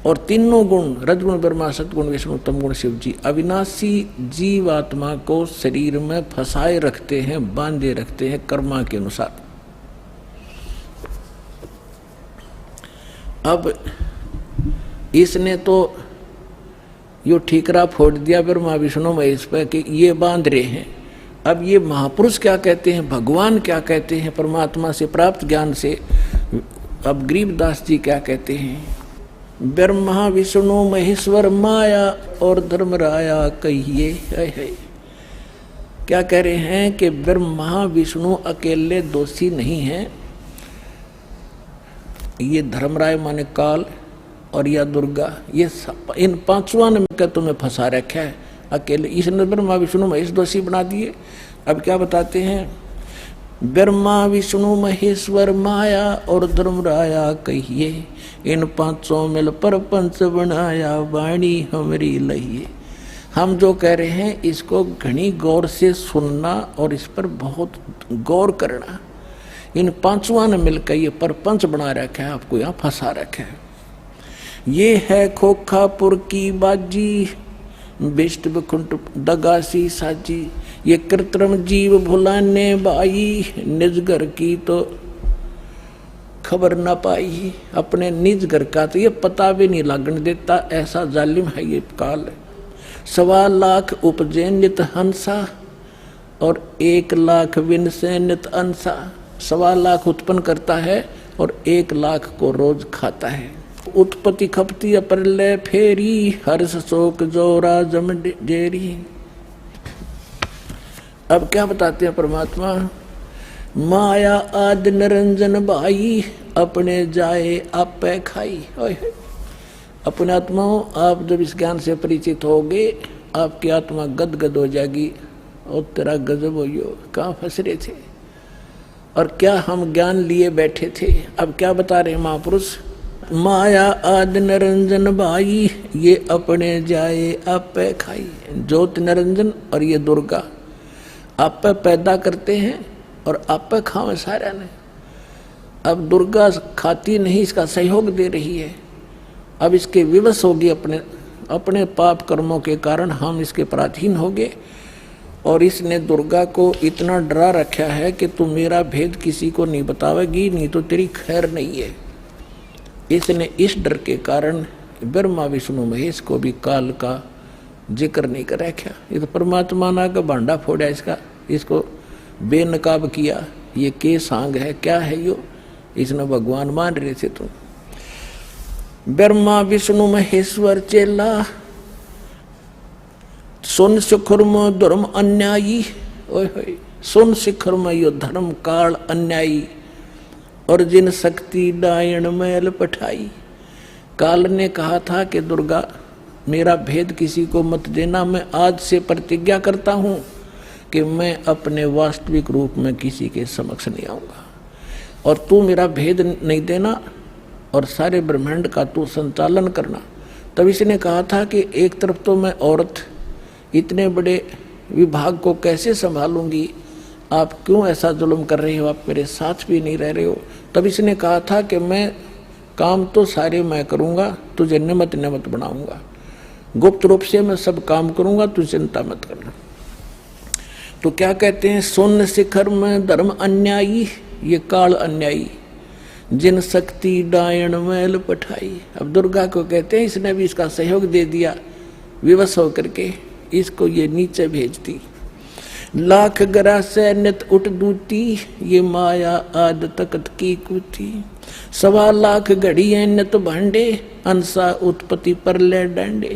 और तीनों गुण रजगुण ब्रह्मा सतगुण विष्णु तमगुण शिव जी अविनाशी जीवात्मा को शरीर में फंसाए रखते हैं, बांधे रखते हैं कर्मा के अनुसार। अब इसने तो यो ठीकरा फोड़ दिया ब्रह्मा विष्णु महेश पे कि ये बांध रहे हैं। अब ये महापुरुष क्या कहते हैं, भगवान क्या कहते हैं परमात्मा से प्राप्त ज्ञान से, अब गरीबदास जी क्या कहते हैं, ब्रह्मा विष्णु महेश्वर माया और धर्मराया कहिए। क्या कह रहे हैं कि ब्रह्मा विष्णु अकेले दोषी नहीं हैं, ये धर्मराय माने काल और या दुर्गा, ये इन 5वां ने तुम्हें फंसा रखा है अकेले। इसने ब्रह्मा विष्णु महेश दोषी बना दिए। अब क्या बताते हैं, ब्रह्मा विष्णु महेश्वर माया और धर्मराया कहिए, इन 5 मिल पर पंच बनाया वाणी हमरी लहिए। हम जो कह रहे हैं इसको घनी गौर से सुनना और इस पर बहुत गौर करना। इन 5वां ने मिलकर ये परपंच बना रखा है, आपको यहाँ फंसा रखा है। ये है खोखापुर की बाजी, बिष्ट बखुंट दगासी साजी, ये कृत्रिम जीव भुलाने बाई, निज घर की तो खबर ना पाई। अपने निज घर का तो ये पता भी नहीं लगने देता, ऐसा जालिम है ये काल। 1.25 लाख उपजे नित हंसा और 1 लाख विन से नित अंसा। 1.25 लाख उत्पन्न करता है और 1 लाख को रोज खाता है। उत्पत्ति खपती अप्रलय फेरी, हर्ष शोक जोरा जम जेरी। अब क्या बताते हैं परमात्मा, माया आद निरंजन भाई, अपने जाए आप खाई। अपने आत्माओं, आप जब इस ज्ञान से परिचित होगे आपकी आत्मा गदगद हो जाएगी और तेरा गजब हो, कहाँ फंस रहे थे। और क्या हम ज्ञान लिए बैठे थे। अब क्या बता रहे महापुरुष, माया आदि निरंजन भाई, ये अपने जाए आप पे खाई। ज्योत निरंजन और ये दुर्गा आप पे पैदा करते हैं और आप पे खावे सारा ने। अब दुर्गा खाती नहीं, इसका सहयोग दे रही है। अब इसके विवश होगी, अपने अपने पाप कर्मों के कारण हम इसके पराधीन हो गए। और इसने दुर्गा को इतना डरा रखा है कि तू मेरा भेद किसी को नहीं बतावेगी, नहीं तो तेरी खैर नहीं है। इसने इस डर के कारण ब्रह्मा विष्णु महेश को भी काल का जिक्र नहीं कर रखा। ये तो परमात्मा ना का भांडा फोड़ा इसका, इसको बेनकाब किया। ये के सांग है, क्या है यो, इसने भगवान मान रहे थे। तुम ब्रह्मा विष्णु महेश्वर चेला, सुन शिखर में धर्म अन्यायी। ओए होए, सुन शिखर में यो धर्म काल अन्यायी, और जिन शक्ति डायन मैल पठाई। काल ने कहा था कि दुर्गा मेरा भेद किसी को मत देना। मैं आज से प्रतिज्ञा करता हूं कि मैं अपने वास्तविक रूप में किसी के समक्ष नहीं आऊंगा, और तू मेरा भेद नहीं देना और सारे ब्रह्मांड का तू संचालन करना। तब इसने कहा था कि एक तरफ तो मैं औरत इतने बड़े विभाग को कैसे संभालूंगी, आप क्यों ऐसा जुल्म कर रहे हो, आप मेरे साथ भी नहीं रह रहे हो। तब इसने कहा था कि मैं काम तो सारे मैं करूंगा, तुझे निमत निमत बनाऊंगा, गुप्त रूप से मैं सब काम करूंगा, तू चिंता मत करना। तो क्या कहते हैं, सुन शिखर में धर्म अन्यायी, ये काल अन्यायी, जिन शक्ति डायन मैल पठाई। अब दुर्गा को कहते हैं इसने भी इसका सहयोग दे दिया, विवश होकर के इसको ये नीचे भेजती। लाख गरा से नित उठ दूती, ये माया आद तकत की कुती। 1.25 लाख घड़ियां नित भांडे, अंसा उत्पत्ति पर ले डांडे।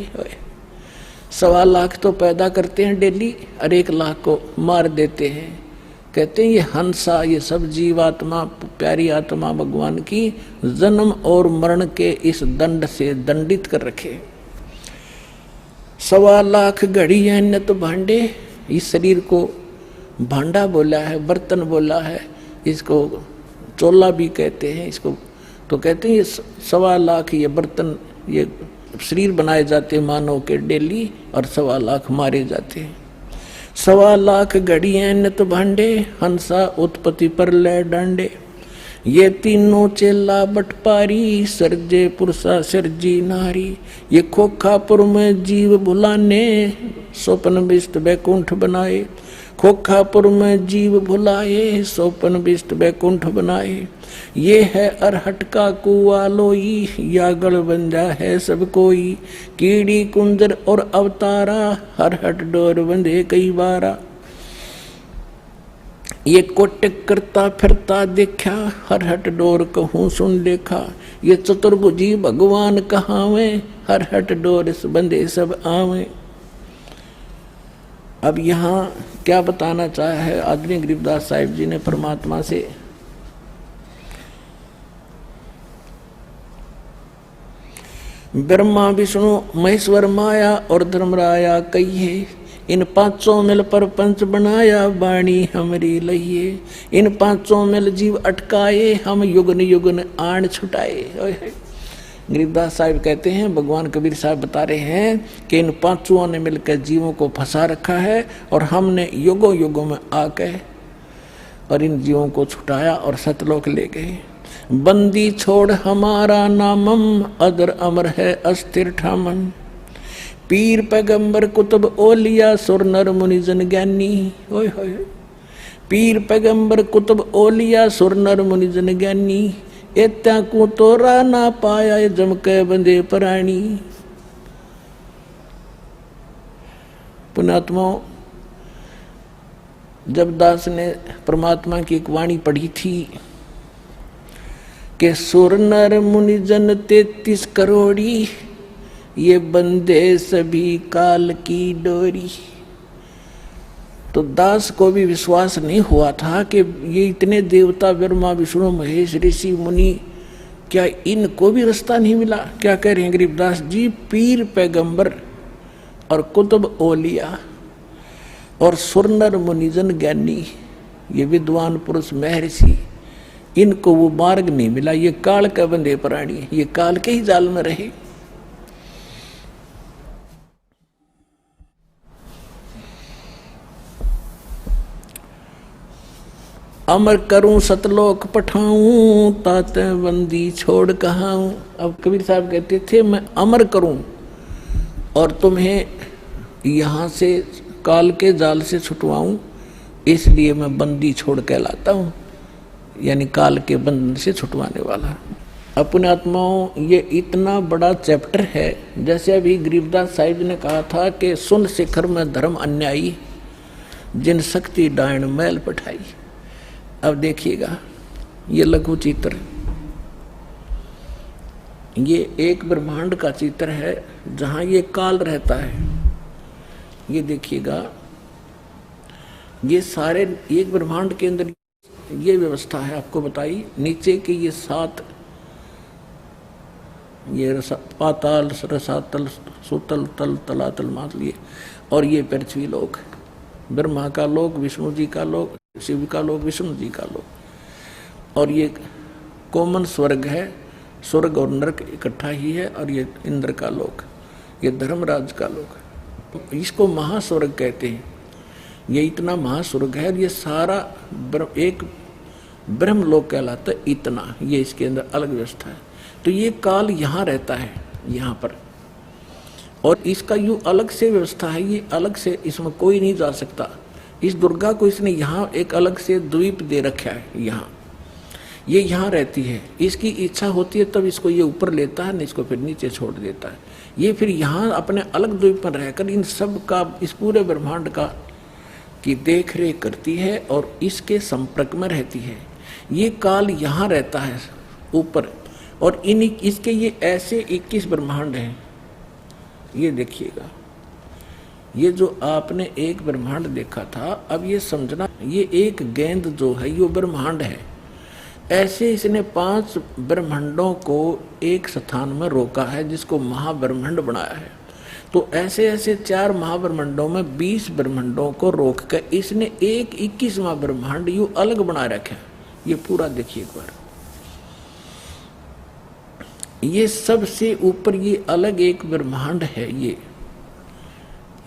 1.25 लाख तो पैदा करते हैं डेली, और 1 लाख को मार देते हैं। कहते हैं ये हंसा, ये सब जीवात्मा, प्यारी आत्मा भगवान की जन्म और मरण के इस दंड से दंडित कर रखे। 1.25 लाख घड़ियां नित भांडे, इस शरीर को भांडा बोला है, बर्तन बोला है, इसको चोला भी कहते हैं इसको। तो कहते हैं ये 1.25 लाख ये बर्तन, ये शरीर बनाए जाते हैं मानव के डेली, और 1.25 लाख मारे जाते हैं। 1.25 लाख घड़ियां नित भांडे, हंसा उत्पत्ति पर ले डांडे। ये तीनों चेला बटपारी, सर्जे पुरुषा सर्जी नारी। ये खोखापुर में जीव भुलाने, स्वप्न विष्ट बैकुंठ बनाए। खोखापुर में जीव भुलाए, स्वप्न विष्ट बैकुंठ बनाए। ये है अरहट का कुआ लोई, यागल बंजा है सब कोई। कीड़ी कुंजर और अवतारा, हरहट डोर बंधे कई बारा। ये कोटिक करता फिरता देखा, हरहट डोर कहूँ सुन देखा। ये चतुर्भुजी भगवान कहावे, हरहट डोर बंधे सब आवे। अब यहाँ क्या बताना चाहा है आदरणीय गरीबदास साहिब जी ने परमात्मा से, ब्रह्मा विष्णु महेश्वर माया और धर्मराया कहिए। इन 500 मिल पर पंच बनाया, वाणी हमरी लइए। इन 500 मिल जीव अटकाए, हम युगन युगन आण छुटाए। गरीबदास साहिब कहते हैं, भगवान कबीर साहब बता रहे हैं कि इन 500 ने मिलकर जीवों को फंसा रखा है, और हमने युगों युगों में आके और इन जीवों को छुटाया और सतलोक ले गए। बंदी छोड़ हमारा नामम, अदर अमर है अस्थिर ठामन। पीर पैगंबर कुतुब ओलिया, सुर नर मुनिजन ज्ञानी। ओए होए, पीर पैगंबर कुतुब ओलिया, सुर नर मुनिजन ज्ञानी। एत्या को तोरा ना पाया, जमके बंदे प्राणी। पुण्यात्मा, जब दास ने परमात्मा की एक वाणी पढ़ी थी कि सुर नर मुनिजन 33 करोड़ी, ये बंदे सभी काल की डोरी, तो दास को भी विश्वास नहीं हुआ था कि ये इतने देवता ब्रह्मा विष्णु महेश ऋषि मुनि, क्या इनको भी रास्ता नहीं मिला। क्या कह रहे हैं गरीबदास जी, पीर पैगंबर और कुतुब ओलिया और सुरनर मुनिजन ज्ञानी, ये विद्वान पुरुष महर्षि, इनको वो मार्ग नहीं मिला। ये काल का बंधे प्राणी, ये काल के ही जाल में रहे। अमर करूं सतलोक पठाऊं, ताते बंदी छोड़ कहाऊं। अब कबीर साहब कहते थे मैं अमर करूं और तुम्हें यहाँ से काल के जाल से छुटवाऊं, इसलिए मैं बंदी छोड़ कहलाता हूँ, यानी काल के बंधन से छुटवाने वाला। अपने आत्माओं, ये इतना बड़ा चैप्टर है। जैसे अभी गरीबदास साहिब ने कहा था कि सुन शिखर में धर्म अन्यायी, जिन शक्ति डायन मैल पठाई। अब देखिएगा ये लघु चित्र, ये एक ब्रह्मांड का चित्र है जहां ये काल रहता है। ये देखिएगा, ये सारे एक ब्रह्मांड के अंदर ये व्यवस्था है आपको बताई। नीचे के ये 7, ये पाताल, रसातल, सुतल, तल, तलातल, मातल, और ये पृथ्वी लोक, ब्रह्मा का लोक, विष्णु जी का लोक, शिव का लोक, विष्णु जी का लोक, और ये कॉमन स्वर्ग है। स्वर्ग और नरक इकट्ठा ही है। और ये इंद्र का लोक, ये धर्मराज का लोक, इसको महास्वर्ग कहते हैं। ये इतना महास्वर्ग है। ये सारा एक ब्रह्म लोक कहलाता है। इतना ये इसके अंदर अलग व्यवस्था है। तो ये काल यहाँ रहता है, यहाँ पर, और इसका यूं अलग से व्यवस्था है। ये अलग से, इसमें कोई नहीं जा सकता। इस दुर्गा को इसने यहाँ एक अलग से द्वीप दे रखा है। यहाँ ये यहाँ रहती है। इसकी इच्छा होती है तब इसको ये ऊपर लेता है, नहीं इसको फिर नीचे छोड़ देता है। ये फिर यहाँ अपने अलग द्वीप पर रहकर इन सब का, इस पूरे ब्रह्मांड का की देख रेख करती है और इसके संपर्क में रहती है। ये काल यहाँ रहता है ऊपर, और इसके ये ऐसे 21 ब्रह्मांड हैं। ये देखिएगा, ये जो आपने एक ब्रह्मांड देखा था, अब ये समझना, ये एक गेंद जो है ये ब्रह्मांड है। ऐसे इसने 5 ब्रह्मांडों को एक स्थान में रोका है, जिसको महाब्रह्मांड बनाया है। तो ऐसे ऐसे 4 महाब्रह्मांडों में 20 ब्रह्मांडों को रोक कर इसने एक 21वां ब्रह्मांड यूं अलग बना रखा है। ये पूरा देखिए एक बार, ये सबसे ऊपर ये अलग एक ब्रह्मांड है।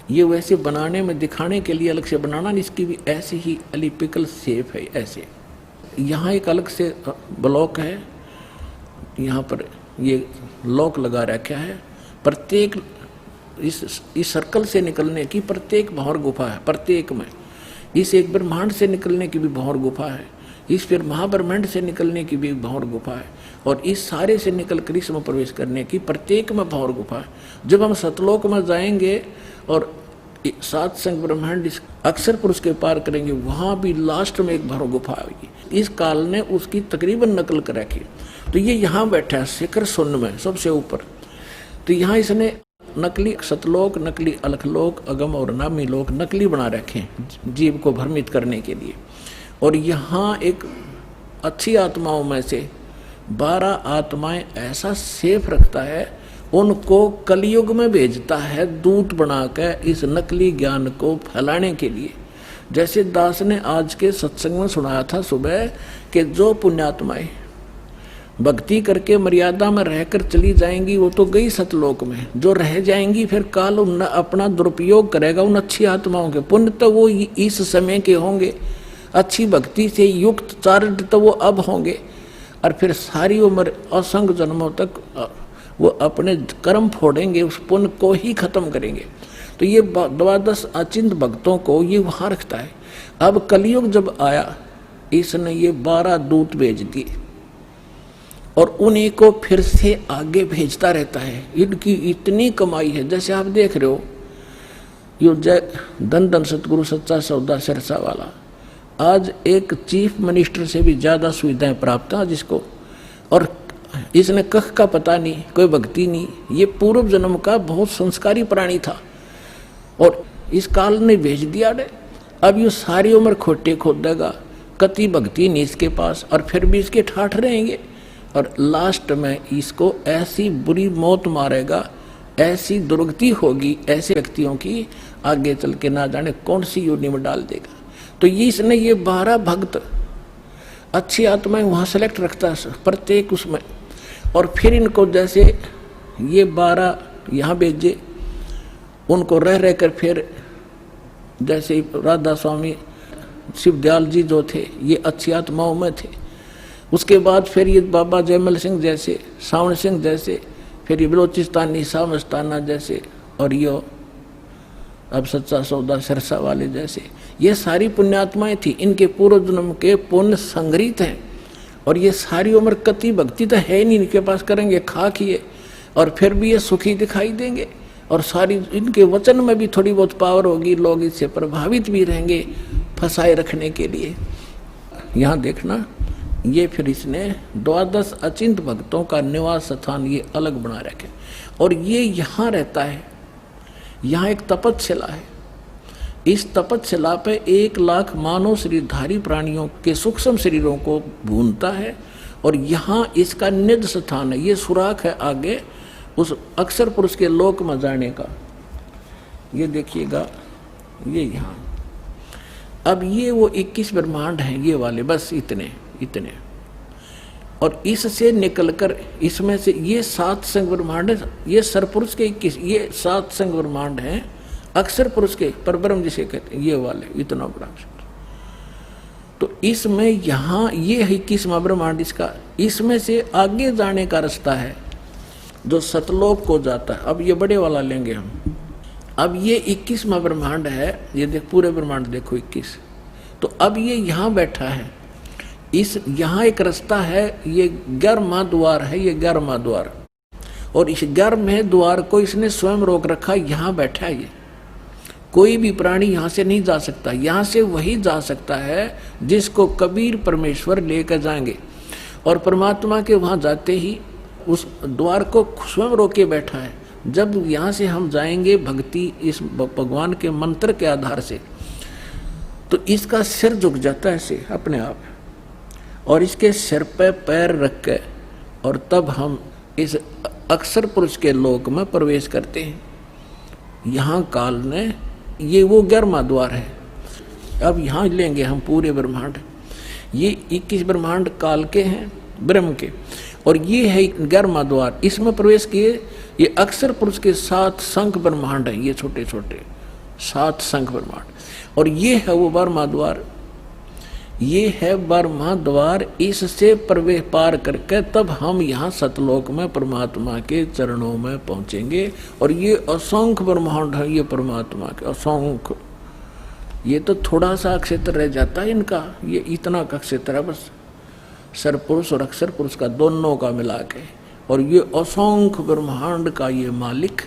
ये वैसे बनाने में, दिखाने के लिए अलग से बनाना, इसकी भी ऐसे ही एलिप्टिकल शेप है। ऐसे यहाँ एक अलग से ब्लॉक है, यहाँ पर ये लॉक लगा रखा है। प्रत्येक इस सर्कल से निकलने की प्रत्येक भंवर गुफा है। प्रत्येक में इस एक ब्रह्मांड से निकलने की भी भंवर गुफा है, इस फिर महाब्रह्मांड से निकलने की भी भंवर गुफा है, और इस सारे से निकल कर इसमें प्रवेश करने की प्रत्येक में भंवर गुफा है। जब हम सतलोक में जाएंगे और 7 संग ब्रह्मांड अक्षर पुरुष के पार करेंगे, वहां भी लास्ट में एक भंवर गुफा आएगी। इस काल ने उसकी तकरीबन नकल कर रखी। तो ये यहाँ बैठा है शिखर शून्य में सबसे ऊपर। तो यहाँ इसने नकली सतलोक, नकली अलखलोक, अगम और नामी लोक नकली बना रखे जीव को भ्रमित करने के लिए। और यहाँ एक अच्छी आत्माओं में से 12 आत्माएं ऐसा सेफ रखता है, उनको कलयुग में भेजता है दूत बनाकर इस नकली ज्ञान को फैलाने के लिए। जैसे दास ने आज के सत्संग में सुनाया था सुबह कि जो पुण्यात्माएं भक्ति करके मर्यादा में रहकर चली जाएंगी वो तो गई सतलोक में, जो रह जाएंगी फिर काल उन अपना दुरुपयोग करेगा उन अच्छी आत्माओं के। पुण्य तो वो इस समय के होंगे, अच्छी भक्ति से युक्त चारण तो वो अब होंगे, और फिर सारी उम्र असंख्य जन्मों तक वो अपने कर्म फोड़ेंगे, उस पुण्य को ही खत्म करेंगे। तो ये 12 अचिंत भक्तों को ये वहाँ रखता है। अब कलयुग जब आया, इसने ये 12 दूत भेज दिए और उन्हीं को फिर से आगे भेजता रहता है। इनकी इतनी कमाई है, जैसे आप देख रहे हो यो जय धन धन सतगुरु सच्चा सौदा सिरसा वाला, आज एक चीफ मिनिस्टर से भी ज़्यादा सुविधाएं प्राप्त हैं जिसको, और इसने कख का पता नहीं, कोई भक्ति नहीं। ये पूर्व जन्म का बहुत संस्कारी प्राणी था और इस काल ने भेज दिया ने। अब ये सारी उम्र खोटे खोदेगा, कति भक्ति नहीं इसके पास, और फिर भी इसके ठाठ रहेंगे, और लास्ट में इसको ऐसी बुरी मौत मारेगा, ऐसी दुर्गति होगी ऐसे व्यक्तियों की, आगे चल के ना जाने कौन सी योनि में डाल देगा। तो ये इसने ये 12 भक्त अच्छी आत्माएं वहाँ सेलेक्ट रखता है प्रत्येक उसमें, और फिर इनको जैसे ये 12 यहाँ भेजे, उनको रह कर फिर जैसे राधा स्वामी शिवदयाल जी जो थे ये अच्छी आत्माओं में थे। उसके बाद फिर ये बाबा जयमल सिंह जैसे, सावन सिंह जैसे, फिर ये बलोचिस्तानी शाह मस्ताना जैसे, और ये अब सच्चा सौदा सिरसा वाले जैसे, ये सारी पुण्यात्माएं थी। इनके पूर्व जन्म के पुण्य संग्रहित हैं, और ये सारी उम्र कति भक्ति तो है नहीं इनके पास, करेंगे खा खिए और फिर भी ये सुखी दिखाई देंगे, और सारी इनके वचन में भी थोड़ी बहुत पावर होगी, लोग इससे प्रभावित भी रहेंगे फंसाए रखने के लिए। यहाँ देखना, ये फिर इसने 12 अचिंत भक्तों का निवास स्थान ये अलग बना रखे, और ये यहाँ रहता है। यहाँ एक तपस्शिला है, इस तपस्शिला पे 1 लाख मानव शरीरधारी प्राणियों के सूक्ष्म शरीरों को भूनता है, और यहाँ इसका निज स्थान है। ये सुराख है आगे उस अक्षर पुरुष के लोक में जाने का। ये देखिएगा, ये यहाँ, अब ये वो 21 ब्रह्मांड हैं ये वाले, बस इतने इतने, और इससे निकलकर इसमें से ये 7 संग ब्रह्मांड है। ये सरपुरुष के 21, ये 7 संग ब्रह्मांड हैं अक्षर पुरुष के, परब्रह्म जिसे कहते हैं, ये वाले इतना बड़ा। तो इसमें यहाँ ये 21वां ब्रह्मांड इसका, इसमें से आगे जाने का रास्ता है जो सतलोक को जाता है। अब ये बड़े वाला लेंगे हम। अब ये 21वां ब्रह्मांड है, ये देख पूरे ब्रह्मांड देखो 21। तो अब ये यहाँ बैठा है, इस यहाँ एक रास्ता है, ये 11वां द्वार है, ये 11वां द्वार, और इस 11वें द्वार को इसने स्वयं रोक रखा। यहाँ बैठा है ये, कोई भी प्राणी यहाँ से नहीं जा सकता। यहाँ से वही जा सकता है जिसको कबीर परमेश्वर लेकर जाएंगे, और परमात्मा के वहाँ जाते ही उस द्वार को स्वयं रोके बैठा है। जब यहाँ से हम जाएंगे भक्ति इस भगवान के मंत्र के आधार से, तो इसका सिर झुक जाता है ऐसे अपने आप, और इसके सिर पे पैर रख के, और तब हम इस अक्षर पुरुष के लोक में प्रवेश करते हैं। यहाँ काल ने, ये वो 11वां द्वार है। अब यहाँ लेंगे हम पूरे ब्रह्मांड, ये 21 ब्रह्मांड काल के हैं, ब्रह्म के, और ये है 11वां द्वार। इसमें प्रवेश किए, ये अक्षर पुरुष के 7 शंख ब्रह्मांड हैं, ये छोटे छोटे 7 शंख ब्रह्मांड, और ये है वो 12वां द्वार। ये है 12वां द्वार, इससे प्रवेश पार करके तब हम यहाँ सतलोक में परमात्मा के चरणों में पहुँचेंगे। और ये असंख्य ब्रह्मांड है, ये परमात्मा के असंख्य। ये तो थोड़ा सा क्षेत्र रह जाता है इनका, ये इतना का क्षेत्र है बस, सरपुरुष और अक्षर पुरुष का दोनों का मिला के। और ये असंख्य ब्रह्मांड का ये मालिक,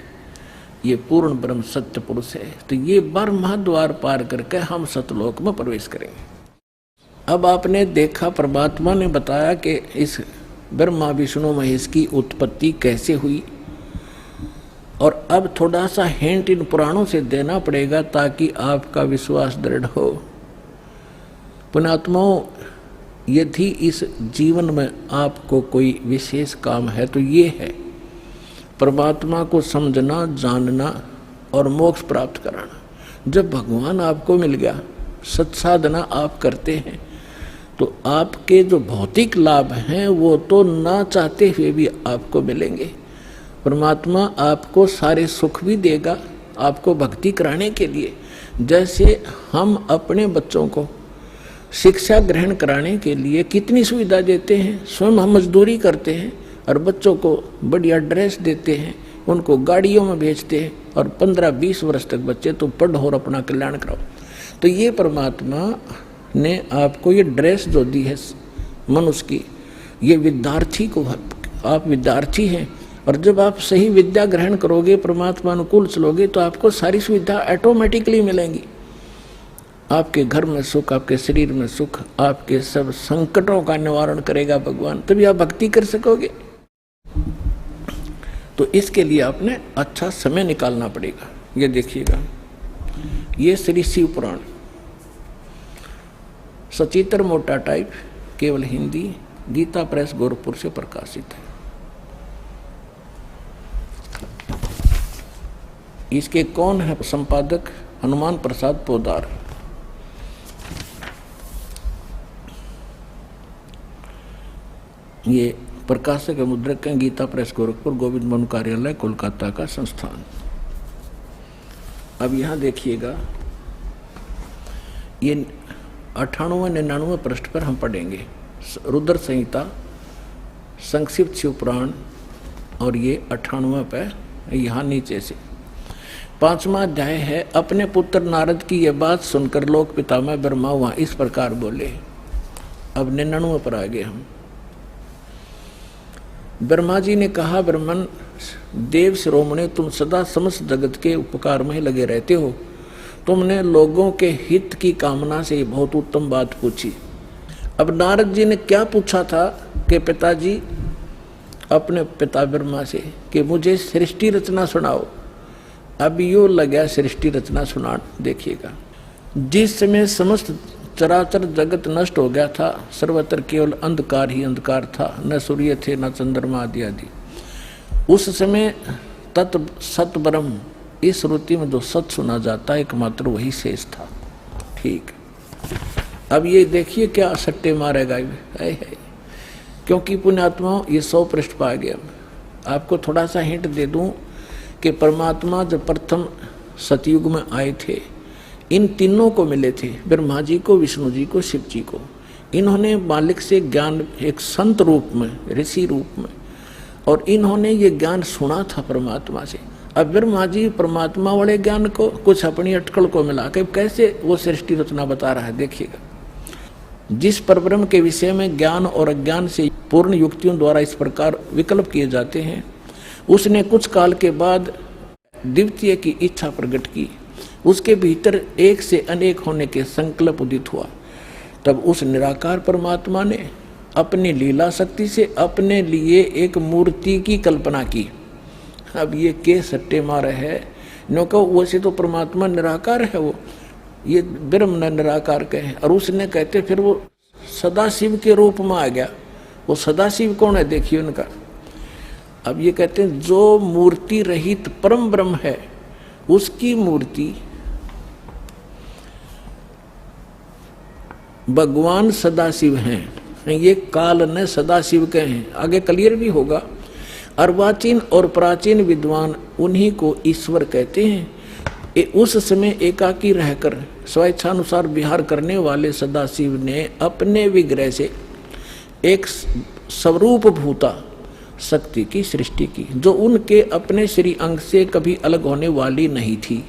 ये पूर्ण ब्रह्म सत्य पुरुष है। तो ये 12वां द्वार पार करके हम सतलोक में प्रवेश करेंगे। अब आपने देखा, परमात्मा ने बताया कि इस ब्रह्मा विष्णु महेश की उत्पत्ति कैसे हुई, और अब थोड़ा सा हिंट इन पुराणों से देना पड़ेगा ताकि आपका विश्वास दृढ़ हो। पुण्यात्माओं, यदि इस जीवन में आपको कोई विशेष काम है तो ये है परमात्मा को समझना, जानना और मोक्ष प्राप्त कराना। जब भगवान आपको मिल गया, सत्साधना आप करते हैं, तो आपके जो भौतिक लाभ हैं वो तो ना चाहते हुए भी आपको मिलेंगे। परमात्मा आपको सारे सुख भी देगा आपको भक्ति कराने के लिए। जैसे हम अपने बच्चों को शिक्षा ग्रहण कराने के लिए कितनी सुविधा देते हैं, स्वयं हम मजदूरी करते हैं और बच्चों को बढ़िया ड्रेस देते हैं, उनको गाड़ियों में भेजते हैं, और 15-20 वर्ष तक बच्चे तो पढ़ो और अपना कल्याण कराओ। तो ये परमात्मा ने आपको ये ड्रेस जो दी है मनुष्य की, ये विद्यार्थी को, आप विद्यार्थी हैं, और जब आप सही विद्या ग्रहण करोगे, परमात्मा अनुकूल चलोगे, तो आपको सारी सुविधा ऑटोमेटिकली मिलेंगी। आपके घर में सुख, आपके शरीर में सुख, आपके सब संकटों का निवारण करेगा भगवान, तभी आप भक्ति कर सकोगे। तो इसके लिए आपने अच्छा समय निकालना पड़ेगा। ये देखिएगा, ये श्री शिव पुराण सचित्र मोटा टाइप, केवल हिंदी, गीता प्रेस गोरखपुर से प्रकाशित है। इसके कौन है संपादक? हनुमान प्रसाद पोदार। ये प्रकाशक एवं मुद्रक हैं, गीता प्रेस गोरखपुर, गोविंद मनु कार्यालय कोलकाता का संस्थान। अब यहाँ देखिएगा, ये 98-99 पृष्ठ पर हम पढ़ेंगे रुद्र संहिता, संक्षिप्त शिव पुराण, और ये 98 पे यहाँ नीचे से 5वां अध्याय है। अपने पुत्र नारद की यह बात सुनकर लोक पितामह ब्रह्मा वहाँ इस प्रकार बोले। अब 99 पर आ गए हम। ब्रह्मा जी ने कहा, ब्रह्मन देव शिरोमणि, तुम सदा समस्त जगत के उपकार में लगे रहते हो। तुमने लोगों के हित की कामना से बहुत उत्तम बात पूछी। अब नारद जी ने क्या पूछा था कि पिताजी अपने पिता ब्रह्मा से कि मुझे सृष्टि रचना सुनाओ। अब यो लगा सृष्टि रचना सुनाने। देखिएगा, जिस समय समस्त चराचर जगत नष्ट हो गया था, सर्वत्र केवल अंधकार ही अंधकार था, न सूर्य थे न चंद्रमा आदि आदि। उस समय तत् सत ब्रह्म, इस श्रुति में जो सत सुना जाता है एकमात्र वही शेष था। ठीक, अब ये देखिए क्या सट्टे मारेगा है। क्योंकि पुण्यात्मा ये 100 पृष्ठ पा गया। आपको थोड़ा सा हिंट दे दूं कि परमात्मा जब प्रथम सतयुग में आए थे, इन तीनों को मिले थे, ब्रह्मा जी को, विष्णु जी को, शिव जी को। इन्होंने मालिक से ज्ञान एक संत रूप में, ऋषि रूप में, और इन्होंने ये ज्ञान सुना था परमात्मा से। अब ब्रह्मा जी परमात्मा वाले ज्ञान को कुछ अपनी अटकल को मिला के कैसे वो सृष्टि रचना बता रहा है। देखिएगा, जिस परब्रह्म के विषय में ज्ञान और अज्ञान से पूर्ण युक्तियों द्वारा इस प्रकार विकल्प किए जाते हैं, उसने कुछ काल के बाद द्वितीय की इच्छा प्रकट की। उसके भीतर एक से अनेक होने के संकल्प उदित हुआ। तब उस निराकार परमात्मा ने अपनी लीला शक्ति से अपने लिए एक मूर्ति की कल्पना की। अब ये के सट्टे मारे है, नो कहो वैसे तो परमात्मा निराकार है, वो ये ब्रह्म ने निराकार कहे, और उसने कहते फिर वो सदाशिव के रूप में आ गया। वो सदाशिव कौन है देखिए उनका। अब ये कहते हैं जो मूर्ति रहित परम ब्रह्म है, उसकी मूर्ति भगवान सदाशिव हैं। ये काल ने सदाशिव कहे हैं, आगे क्लियर भी होगा। अर्वाचीन और प्राचीन विद्वान उन्हीं को ईश्वर कहते हैं। उस समय एकाकी रहकर स्वेच्छानुसार विहार करने वाले सदाशिव ने अपने विग्रह से एक स्वरूप भूता शक्ति की सृष्टि की, जो उनके अपने श्री अंग से कभी अलग होने वाली नहीं थी।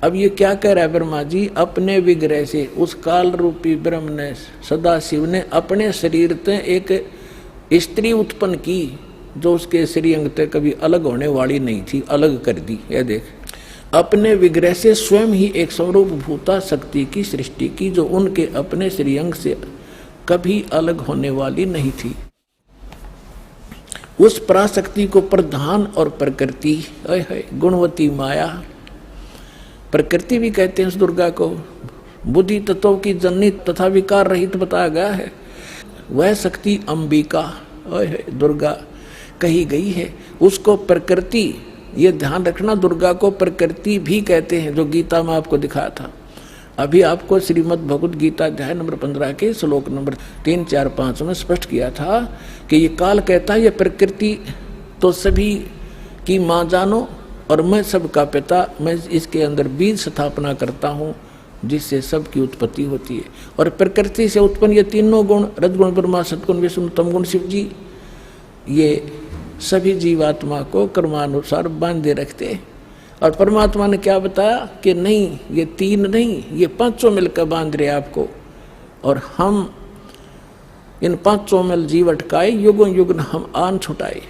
अब ये क्या कह रहा है ब्रह्मा जी, अपने विग्रह से उस काल रूपी ब्रह्म ने, सदाशिव ने अपने शरीर से एक स्त्री उत्पन्न की, जो उसके श्री अंग से कभी अलग होने वाली नहीं थी, अलग कर दी। यह देख, अपने विग्रह से स्वयं ही एक स्वरूप भूता शक्ति की सृष्टि की, जो उनके अपने श्री अंग से कभी अलग होने वाली नहीं थी। उस पराशक्ति को प्रधान और प्रकृति, गुणवती माया, प्रकृति भी कहते हैं उस दुर्गा को। बुद्धि तत्वों की जननी तथा विकार रहित बताया गया है। वह शक्ति अंबिका दुर्गा कही गई है। उसको प्रकृति, ये ध्यान रखना, दुर्गा को प्रकृति भी कहते हैं, जो गीता में आपको दिखाया था। अभी आपको श्रीमद् भगवद गीता अध्याय नंबर 15 के श्लोक नंबर 3, 4, 5 में स्पष्ट किया था कि ये काल कहता है, ये प्रकृति तो सभी की माँ जानो और मैं सबका पिता, मैं इसके अंदर बीज स्थापना करता हूँ जिससे सबकी उत्पत्ति होती है। और प्रकृति से उत्पन्न ये तीनों गुण, रजगुण ब्रह्मा, सतगुण विष्णु, तमगुण शिव जी, ये सभी जीवात्मा को कर्मानुसार बांधे रखते हैं। और परमात्मा ने क्या बताया कि नहीं, ये 3 नहीं, ये 5 मिलकर बांध रहे आपको। और हम इन 5 मिल जीव अटकाए, युगों युग हम आन छुटाए।